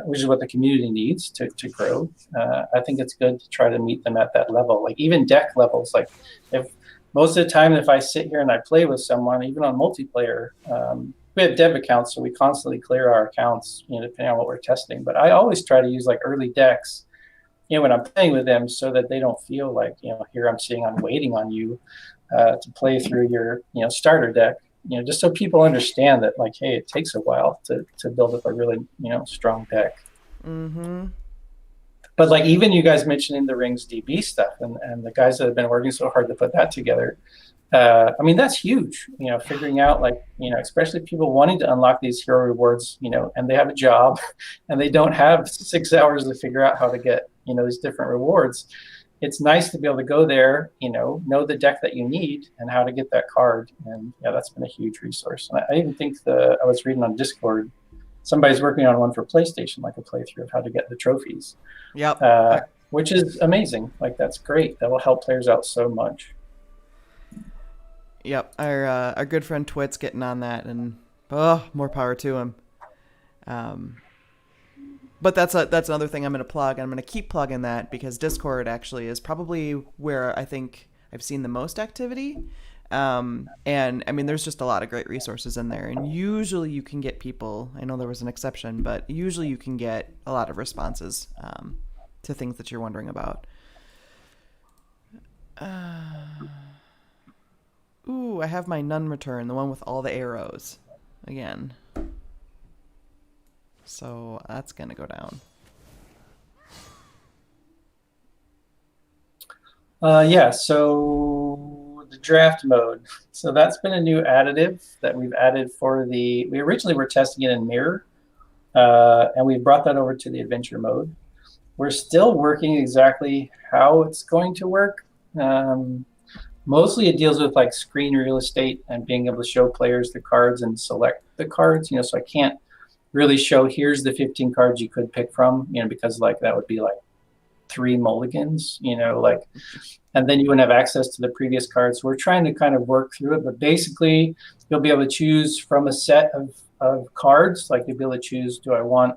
which is what the community needs to grow. I think it's good to try to meet them at that level, like even deck levels. Like if most of the time, if I sit here and I play with someone, even on multiplayer, we have dev accounts, so we constantly clear our accounts, depending on what we're testing. But I always try to use like early decks, when I'm playing with them, so that they don't feel like, here I'm waiting on you to play through your, starter deck. Just so people understand that, like, hey, it takes a while to build up a really, strong deck. Mm-hmm. But like even you guys mentioning the Rings DB stuff and the guys that have been working so hard to put that together, I mean, that's huge, figuring out like, especially people wanting to unlock these hero rewards, and they have a job and they don't have 6 hours to figure out how to get, these different rewards. It's nice to be able to go there, know the deck that you need and how to get that card. And yeah, that's been a huge resource. And I even think I was reading on Discord, somebody's working on one for PlayStation, like a playthrough of how to get the trophies. Yep. Which is amazing. Like, that's great. That will help players out so much. Yep. Our good friend Twit's getting on that, and more power to him. But that's another thing I'm going to plug. I'm going to keep plugging that because Discord actually is probably where I think I've seen the most activity. And I mean, there's just a lot of great resources in there. And usually you can get people, I know there was an exception, but usually you can get a lot of responses to things that you're wondering about. Ooh, I have my Nun Return, the one with all the arrows again. So that's going to go down. Yeah, so the draft mode. So that's been a new additive that we've added we originally were testing it in Mirror, and we brought that over to the adventure mode. We're still working exactly how it's going to work. Mostly it deals with like screen real estate and being able to show players the cards and select the cards, so I can't really show here's the 15 cards you could pick from, because like that would be like 3 mulligans, and then you wouldn't have access to the previous cards. So we're trying to kind of work through it, but basically you'll be able to choose from a set of cards. Like you'll be able to choose, I'm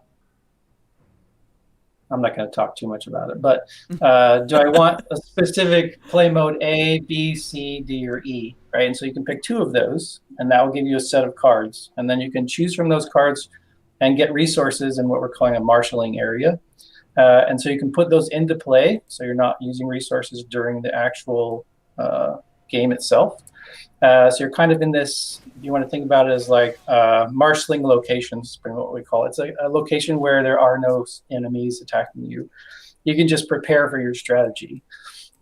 not going to talk too much about it, but do I want a specific play mode A, B, C, D, or E, right? And so you can pick 2 of those, and that will give you a set of cards. And then you can choose from those cards and get resources in what we're calling a marshalling area. And so you can put those into play, so you're not using resources during the actual game itself. So you're kind of in this, you want to think about it as like marshalling locations, pretty much what we call it. It's a location where there are no enemies attacking you. You can just prepare for your strategy.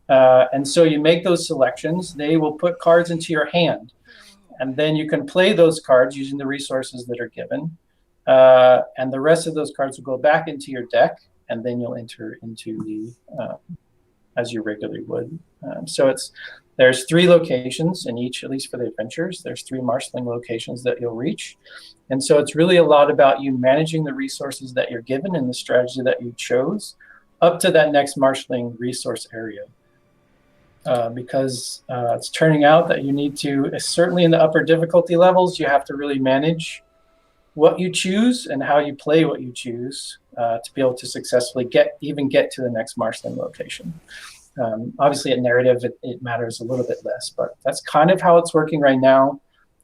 And so you make those selections. They will put cards into your hand. And then you can play those cards using the resources that are given. And the rest of those cards will go back into your deck, and then you'll enter into the as you regularly would. So there's 3 locations in each, at least for the adventures. There's 3 marshalling locations that you'll reach. And so it's really a lot about you managing the resources that you're given and the strategy that you chose up to that next marshalling resource area. Because it's turning out that you need to, certainly in the upper difficulty levels, you have to really manage what you choose and how you play what you choose to be able to successfully get to the next marshalling location. Obviously at narrative, it matters a little bit less, but that's kind of how it's working right now.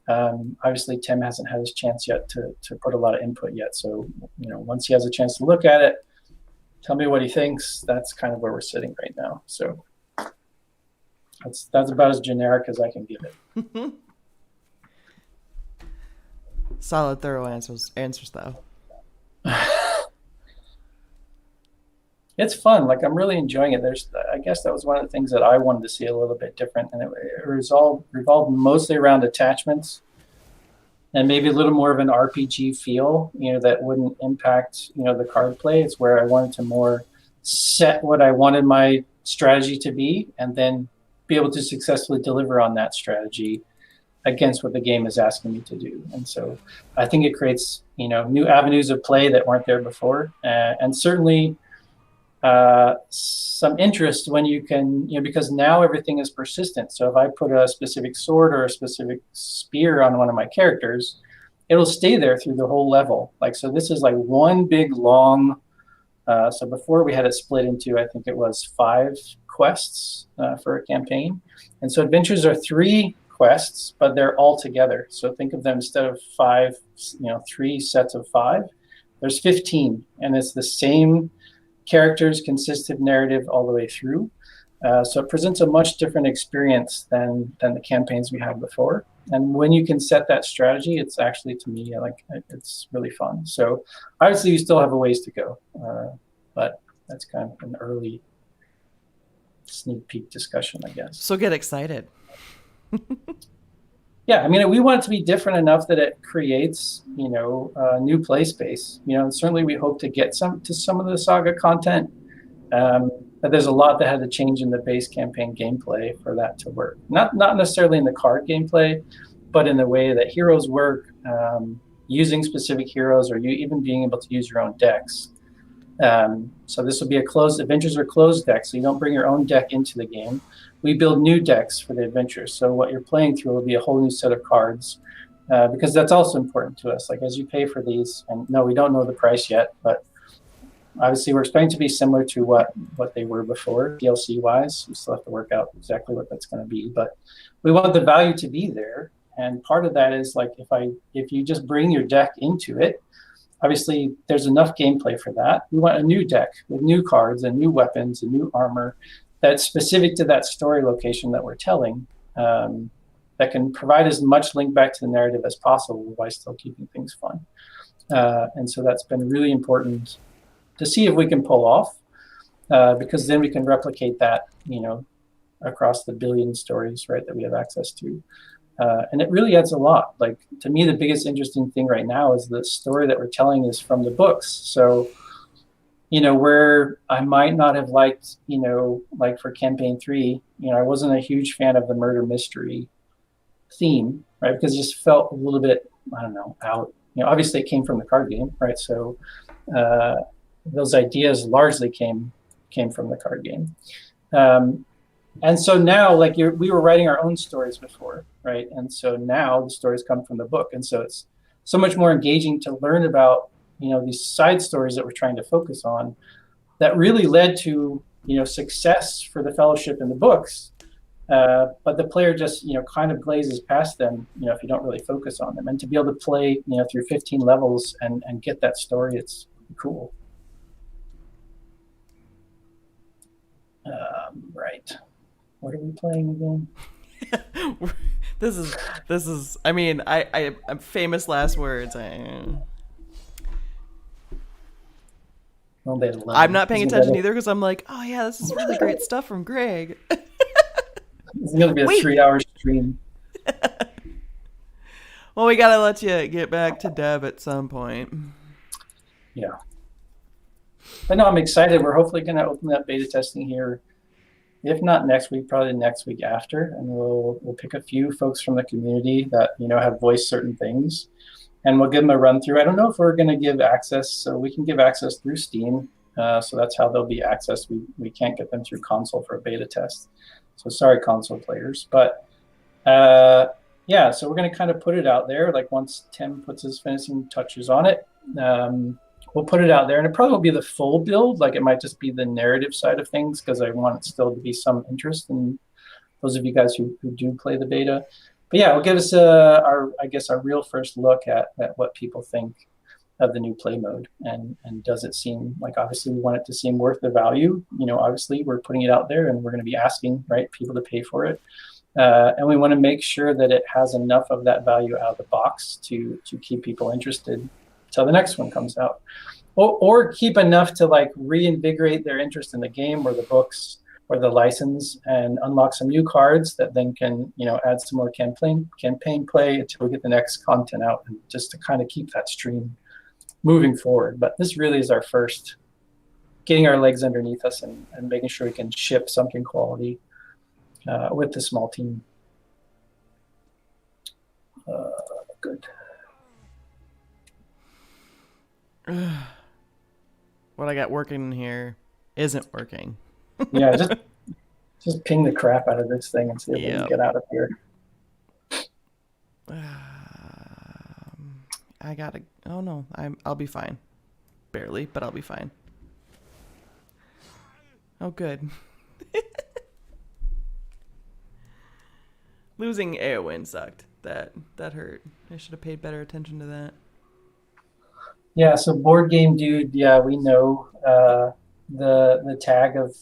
Obviously Tim hasn't had his chance yet to put a lot of input yet. So, once he has a chance to look at it, tell me what he thinks. That's kind of where we're sitting right now. So that's about as generic as I can give it. Solid, thorough answers though. It's fun. Like, I'm really enjoying it. I guess that was one of the things that I wanted to see a little bit different, and it revolved mostly around attachments and maybe a little more of an RPG feel, that wouldn't impact, the card play. It's where I wanted to more set what I wanted my strategy to be, and then be able to successfully deliver on that strategy against what the game is asking me to do. And so I think it creates, new avenues of play that weren't there before, and certainly some interest when you can, because now everything is persistent. So if I put a specific sword or a specific spear on one of my characters, it'll stay there through the whole level. Like, so this is like one big long, so before we had it split into, I think it was 5 quests for a campaign. And so adventures are 3 quests, but they're all together. So think of them, instead of 5, 3 sets of 5, there's 15, and it's the same characters, consistent narrative all the way through. So it presents a much different experience than the campaigns we had before. And when you can set that strategy, it's actually, to me, like, it's really fun. So obviously you still have a ways to go, but that's kind of an early sneak peek discussion, I guess. So get excited. Yeah, I mean, we want it to be different enough that it creates, new play space. And certainly we hope to get some of the Saga content. But there's a lot that had to change in the base campaign gameplay for that to work. Not necessarily in the card gameplay, but in the way that heroes work, using specific heroes, or you even being able to use your own decks. So this will be adventures are closed decks, so you don't bring your own deck into the game. We build new decks for the adventures. So what you're playing through will be a whole new set of cards, because that's also important to us. Like, as you pay for these, and no, we don't know the price yet, but obviously we're expecting to be similar to what they were before, DLC wise. We still have to work out exactly what that's going to be, but we want the value to be there. And part of that is, like, if you just bring your deck into it, obviously there's enough gameplay for that. We want a new deck with new cards and new weapons and new armor that's specific to that story location that we're telling, that can provide as much link back to the narrative as possible while still keeping things fun. And so that's been really important to see if we can pull off, because then we can replicate that, across the billion stories, right, that we have access to. And it really adds a lot. Like, to me, the biggest interesting thing right now is the story that we're telling is from the books. So, where I might not have liked, like for campaign 3, I wasn't a huge fan of the murder mystery theme, right? Because it just felt a little bit, I don't know, out. Obviously it came from the card game, right? So those ideas largely came from the card game. And so now, like, we were writing our own stories before, right? And so now the stories come from the book. And so it's so much more engaging to learn about, these side stories that we're trying to focus on that really led to, success for the Fellowship in the books. But the player just, kind of glazes past them, if you don't really focus on them. And to be able to play, through 15 levels and get that story, it's cool. Right. What are we playing again? This is. I mean, I'm famous last words. Well, I'm not paying attention either, because I'm like, oh yeah, this is really great stuff from Greg. It's going to be a 3-hour stream. Well, we gotta let you get back to Deb at some point. Yeah. But no, I'm excited. We're hopefully going to open that beta testing here. If not next week, probably next week after, and we'll pick a few folks from the community that have voiced certain things, and we'll give them a run through. I don't know if we're going to give access, so we can give access through Steam. So that's how they'll be accessed. We can't get them through console for a beta test. So sorry, console players. But yeah, so we're going to kind of put it out there. Like, once Tim puts his finishing touches on it, we'll put it out there, and it probably will be the full build. Like, it might just be the narrative side of things, because I want it still to be some interest in those of you guys who do play the beta. But yeah, it'll give us our real first look at what people think of the new play mode, and does it seem like, obviously we want it to seem worth the value. Obviously we're putting it out there, and we're going to be asking, right, people to pay for it, and we want to make sure that it has enough of that value out of the box to keep people interested till the next one comes out, or keep enough to, like, reinvigorate their interest in the game or the books or the license, and unlock some new cards that then can, add some more campaign play until we get the next content out, and just to kind of keep that stream moving forward. But this really is our first getting our legs underneath us and making sure we can ship something quality with the small team. Good. What I got working here isn't working. Yeah, just ping the crap out of this thing and see if we can get out of here. I gotta. Oh no, I'll be fine. Barely, but I'll be fine. Oh, good. Losing Eowyn sucked. That hurt. I should have paid better attention to that. Yeah, so board game dude, yeah, we know the tag of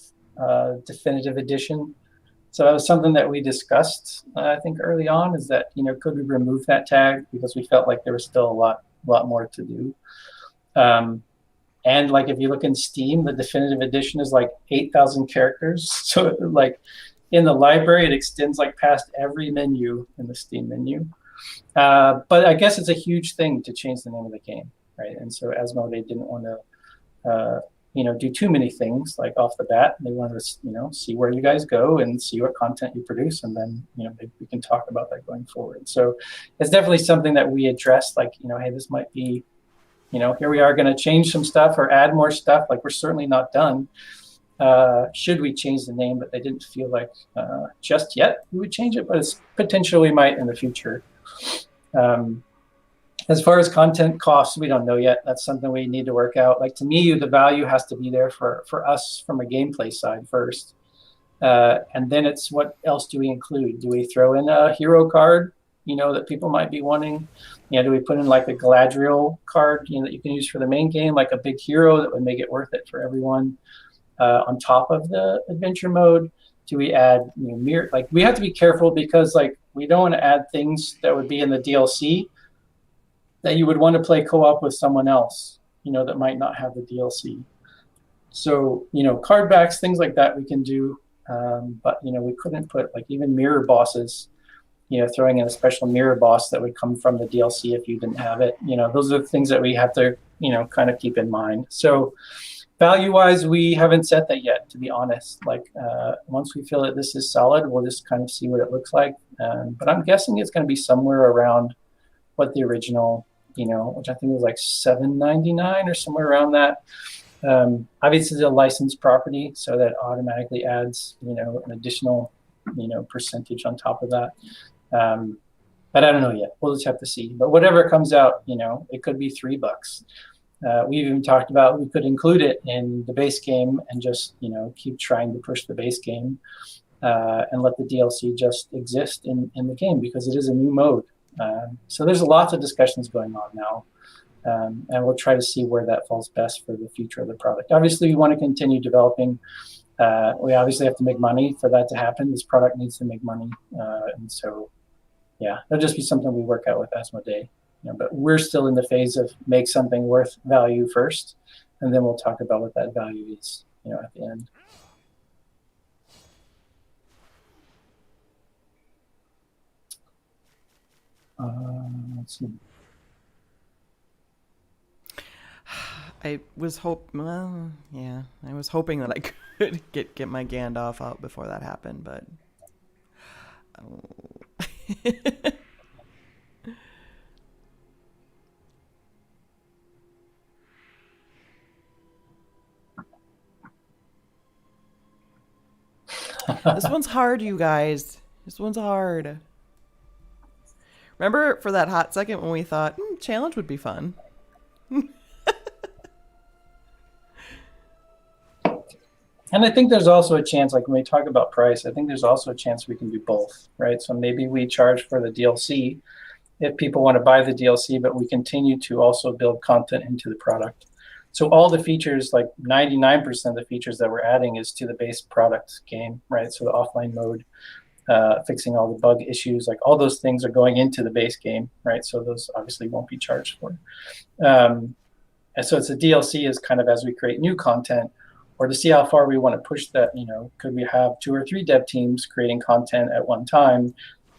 definitive edition. So that was something that we discussed, I think, early on, is that, could we remove that tag, because we felt like there was still a lot more to do. And like, if you look in Steam, the definitive edition is like 8,000 characters. So like in the library, it extends like past every menu in the Steam menu. But I guess it's a huge thing to change the name of the game, right? And so Asmodee didn't want to, do too many things like off the bat. They wanted to, see where you guys go and see what content you produce, and then, maybe we can talk about that going forward. So it's definitely something that we addressed, like, hey, this might be, here we are going to change some stuff or add more stuff. Like, we're certainly not done. Should we change the name? But they didn't feel like just yet we would change it, but it's potentially might in the future. As far as content costs, we don't know yet. That's something we need to work out. Like, to me, the value has to be there for us from a gameplay side first. And then it's, what else do we include? Do we throw in a hero card, that people might be wanting? Do we put in like a Galadriel card, that you can use for the main game, like a big hero that would make it worth it for everyone, on top of the adventure mode? Do we add mirror? Like, we have to be careful, because like, we don't want to add things that would be in the DLC that you would want to play co-op with someone else, that might not have the DLC. So, card backs, things like that we can do. But, we couldn't put like even mirror bosses, throwing in a special mirror boss that would come from the DLC if you didn't have it. Those are the things that we have to, kind of keep in mind. So value-wise, we haven't set that yet, to be honest. Like, once we feel that this is solid, we'll just kind of see what it looks like. But I'm guessing it's going to be somewhere around what the original, which I think was like $7.99 or somewhere around that. Obviously, it's a licensed property, so that automatically adds, an additional, percentage on top of that. But I don't know yet. We'll just have to see. But whatever comes out, it could be $3. We even talked about, we could include it in the base game and just, keep trying to push the base game, and let the DLC just exist in the game, because it is a new mode. So there's lots of discussions going on now, and we'll try to see where that falls best for the future of the product. Obviously, we want to continue developing. We obviously have to make money for that to happen. This product needs to make money, and so, yeah, it'll just be something we work out with Asmodee. But we're still in the phase of make something worth value first, and then we'll talk about what that value is, at the end. Let's see. I was hoping that I could get my Gandalf out before that happened, but this one's hard, you guys. This one's hard. Remember for that hot second when we thought challenge would be fun? And I think there's also a chance, like when we talk about price, I think there's also a chance we can do both, right? So maybe we charge for the DLC if people want to buy the DLC, but we continue to also build content into the product. So all the features, like 99% of the features that we're adding is to the base product game, right? So the offline mode, fixing all the bug issues, like all those things are going into the base game, right? So those obviously won't be charged for. And so it's a DLC is kind of as we create new content, or to see how far we want to push that, could we have 2 or 3 dev teams creating content at one time?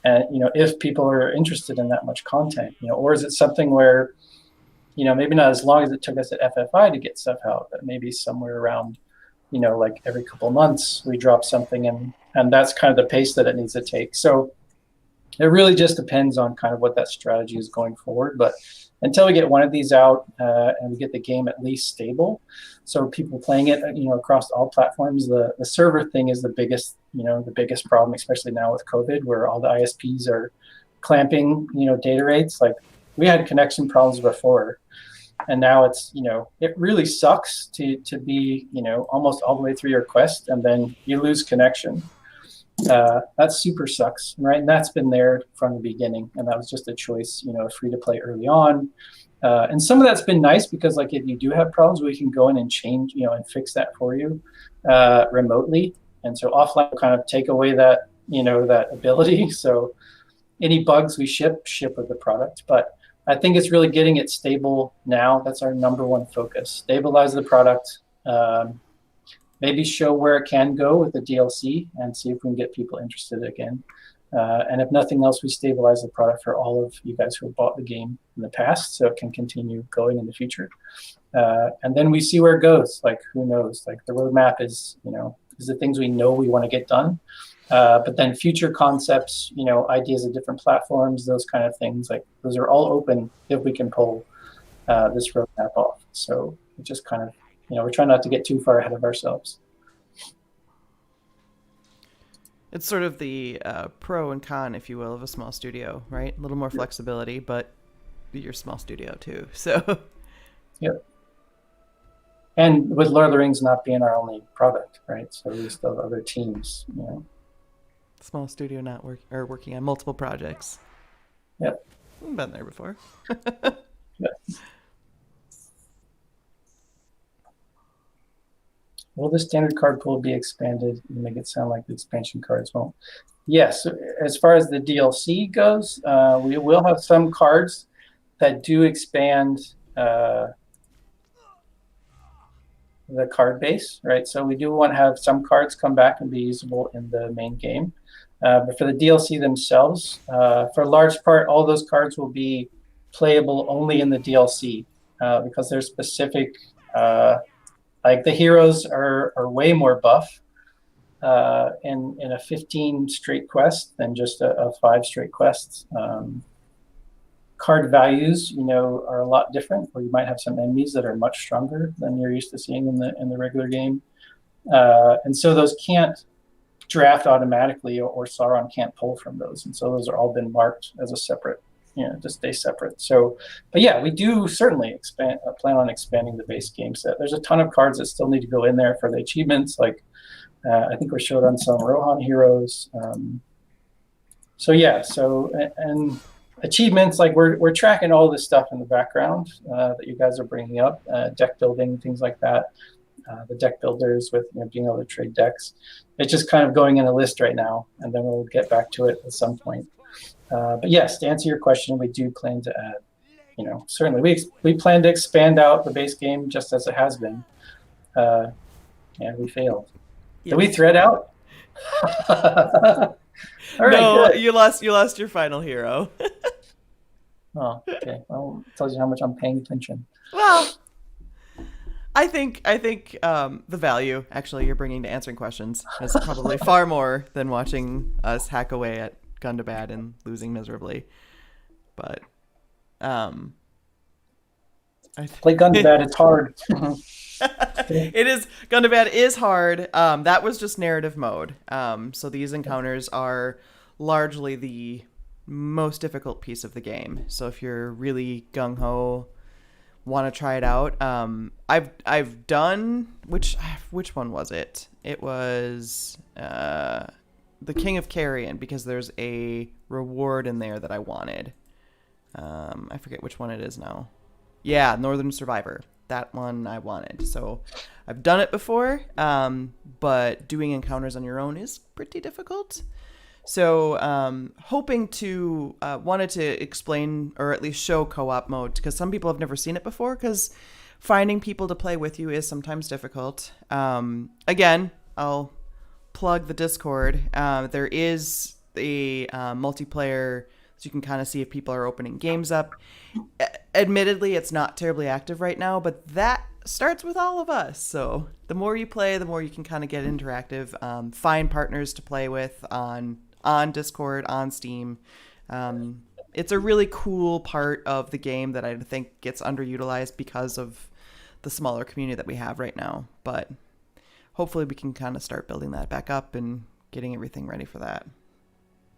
And, if people are interested in that much content, or is it something where, maybe not as long as it took us at FFI to get stuff out, but maybe somewhere around, like every couple of months we drop something, and that's kind of the pace that it needs to take. So it really just depends on kind of what that strategy is going forward. But until we get one of these out, and we get the game at least stable, so people playing it, across all platforms, the server thing is the biggest problem, especially now with COVID, where all the ISPs are clamping, data rates. Like, we had connection problems before, and now it's, it really sucks to be, almost all the way through your quest and then you lose connection. That super sucks, right? And that's been there from the beginning, and that was just a choice, free to play early on. And some of that's been nice because, like, if you do have problems, we can go in and change, and fix that for you remotely. And so offline will kind of take away that, that ability. So any bugs we ship with the product. But I think it's really getting it stable now. That's our number one focus. Stabilize the product. Maybe show where it can go with the DLC and see if we can get people interested again. And if nothing else, we stabilize the product for all of you guys who have bought the game in the past, so it can continue going in the future. And then we see where it goes. Like, who knows? Like, the roadmap is the things we know we want to get done. But then future concepts, ideas of different platforms, those kind of things, like, those are all open if we can pull this roadmap off. So it just kind of, we're trying not to get too far ahead of ourselves. It's sort of the pro and con, if you will, of a small studio, right? A little more flexibility, but you're a small studio too. So, yep. And with Lord of the Rings not being our only product, right? So we still have other teams, Small studio not working on multiple projects. Yep. I've been there before. Yep. Will the standard card pool be expanded? You make it sound like the expansion cards won't. Yes, as far as the DLC goes, we will have some cards that do expand the card base, right? So we do want to have some cards come back and be usable in the main game. But for the DLC themselves, for a large part, all those cards will be playable only in the DLC because they're specific. Like, the heroes are way more buff in a 15 straight quest than just a 5 straight quests. Card values, are a lot different, where you might have some enemies that are much stronger than you're used to seeing in the regular game. And so those can't draft automatically, or Sauron can't pull from those. And so those are all been marked as a separate, to stay separate. So, but yeah, we do certainly plan on expanding the base game set. There's a ton of cards that still need to go in there for the achievements. Like, I think we showed on some Rohan heroes. So yeah, and achievements, like, we're tracking all this stuff in the background that you guys are bringing up, deck building, things like that. The deck builders with being able to trade decks. It's just kind of going in a list right now, and then we'll get back to it at some point. But yes, to answer your question, we do plan to add, certainly we plan to expand out the base game just as it has been. And we failed. Yes. Did we thread out? All right, no, good. you lost your final hero. Oh, okay. Well, it tells you how much I'm paying attention. Well, I think the value actually you're bringing to answering questions is probably far more than watching us hack away at Gundabad and losing miserably. But Play Gundabad, it's hard. It is. Gundabad is hard. That was just narrative mode. So these encounters are largely the most difficult piece of the game. So if you're really gung-ho, want to try it out, I've done which one was it? It was the King of Carrion, because there's a reward in there that I wanted. I forget which one it is now. Yeah, Northern Survivor. That one I wanted. So I've done it before, but doing encounters on your own is pretty difficult. So wanted to explain, or at least show co-op mode, because some people have never seen it before, because finding people to play with you is sometimes difficult. Again, I'll plug the Discord. There is a multiplayer, so you can kind of see if people are opening games up. Admittedly, it's not terribly active right now, but that starts with all of us. So the more you play, the more you can kind of get interactive, find partners to play with on Discord, on Steam. It's a really cool part of the game that I think gets underutilized because of the smaller community that we have right now. But hopefully we can kind of start building that back up and getting everything ready for that.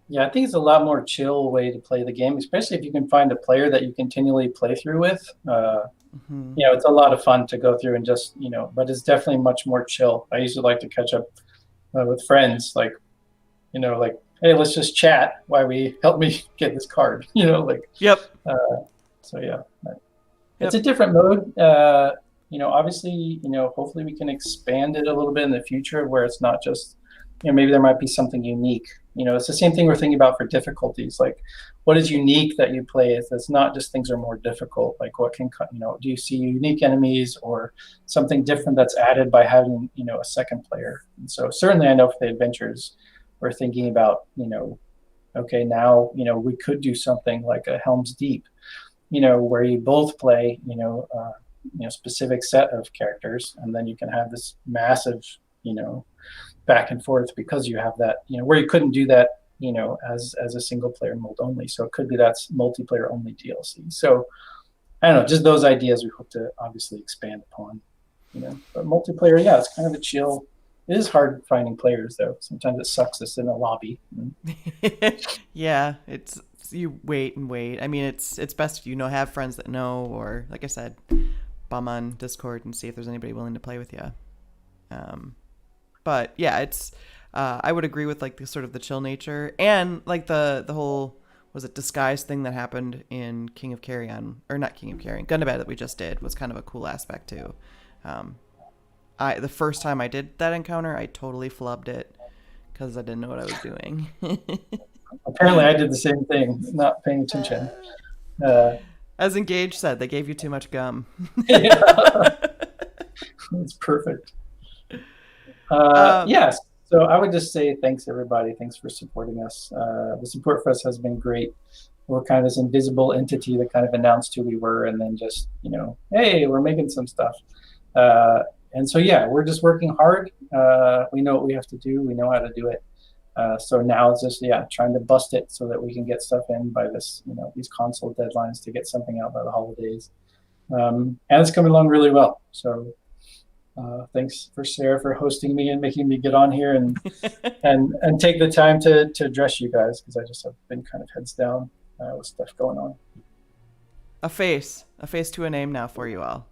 Yeah, I think it's a lot more chill way to play the game, especially if you can find a player that you continually play through with. Hmm. It's a lot of fun to go through and just, but it's definitely much more chill. I used to like to catch up with friends, like, like, hey, let's just chat while we help me get this card, Yep. uh, so yeah, it's Yep. a different mode. Obviously, hopefully we can expand it a little bit in the future where it's not just, maybe there might be something unique. It's the same thing we're thinking about for difficulties. Like, what is unique that you play? It's not just things are more difficult. Like, what can, do you see unique enemies or something different that's added by having, a second player? And so certainly I know for the adventures, we're thinking about, okay, now, we could do something like a Helm's Deep, where you both play, specific set of characters, and then you can have this massive, back and forth because you have that, where you couldn't do that, as a single player mode only. So it could be that's multiplayer only DLC. So I don't know, just those ideas we hope to obviously expand upon, But multiplayer, yeah, it's kind of a chill. It is hard finding players though. Sometimes it sucks us in a lobby. Yeah, it's you wait and wait. I mean, it's best if have friends that know, or like I said, bum on Discord and see if there's anybody willing to play with you. But yeah, it's I would agree with like the sort of the chill nature, and like the whole, was it disguise thing that happened in King of Carrion, or not King of Carrion, Gundabad, that we just did, was kind of a cool aspect too. The first time I did that encounter, I totally flubbed it because I didn't know what I was doing. Apparently I did the same thing, not paying attention. As Engage said, they gave you too much gum. Yeah, it's perfect. Yes. So I would just say thanks, everybody. Thanks for supporting us. The support for us has been great. We're kind of this invisible entity that kind of announced who we were, and then just, hey, we're making some stuff. And so, yeah, we're just working hard. We know what we have to do. We know how to do it. So now it's just, trying to bust it so that we can get stuff in by this, these console deadlines to get something out by the holidays. And it's coming along really well. So thanks for Sarah for hosting me and making me get on here and and take the time to address you guys, because I just have been kind of heads down with stuff going on. A face to a name now for you all.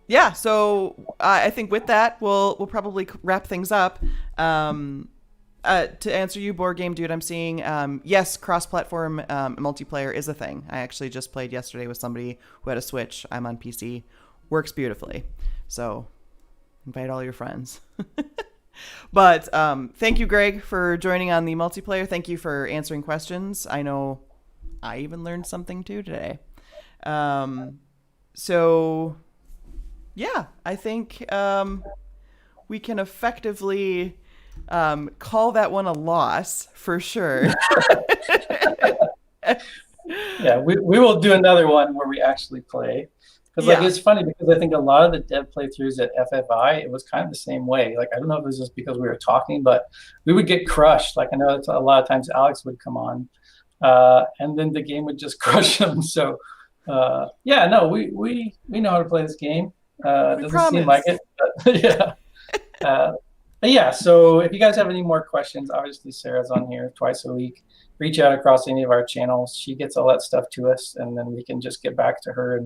Yeah, so I think with that, we'll probably wrap things up. To answer you, Board Game Dude, I'm seeing, yes, cross-platform multiplayer is a thing. I actually just played yesterday with somebody who had a Switch. I'm on PC. Works beautifully. So invite all your friends. But thank you, Greg, for joining on the multiplayer. Thank you for answering questions. I know I even learned something too today. So yeah, I think we can effectively call that one a loss for sure. Yeah, we will do another one where we actually play. Because it's funny because I think a lot of the dev playthroughs at FFI, it was kind of the same way. Like, I don't know if it was just because we were talking, but we would get crushed. Like, I know it's a lot of times Alex would come on, and then the game would just crush him. So yeah, no, we know how to play this game. Doesn't seem like it, but yeah. But yeah, so if you guys have any more questions, obviously Sarah's on here twice a week. Reach out across any of our channels. She gets all that stuff to us, and then we can just get back to her,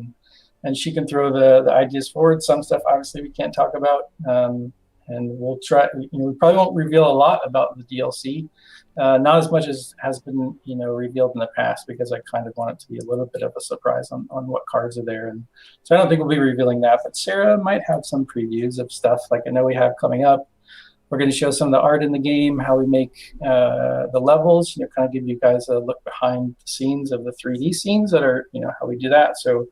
and she can throw the ideas forward. Some stuff obviously we can't talk about, and we'll try. We probably won't reveal a lot about the DLC, not as much as has been revealed in the past, because I kind of want it to be a little bit of a surprise on what cards are there, and so I don't think we'll be revealing that. But Sarah might have some previews of stuff like I know we have coming up. We're going to show some of the art in the game, how we make the levels, kind of give you guys a look behind the scenes of the 3D scenes that are, how we do that. So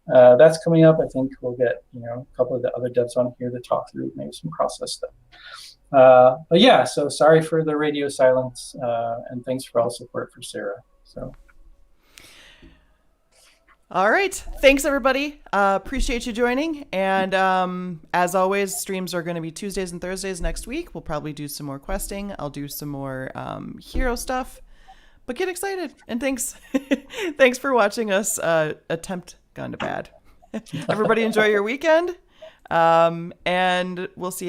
that's coming up. I think we'll get, a couple of the other devs on here to talk through maybe some process stuff. But yeah, so sorry for the radio silence, and thanks for all support for Sarah. So. All right. Thanks, everybody. Appreciate you joining. And as always, streams are going to be Tuesdays and Thursdays next week. We'll probably do some more questing. I'll do some more hero stuff. But get excited. And thanks. Thanks for watching us attempt Gundabad. Everybody enjoy your weekend. And we'll see you next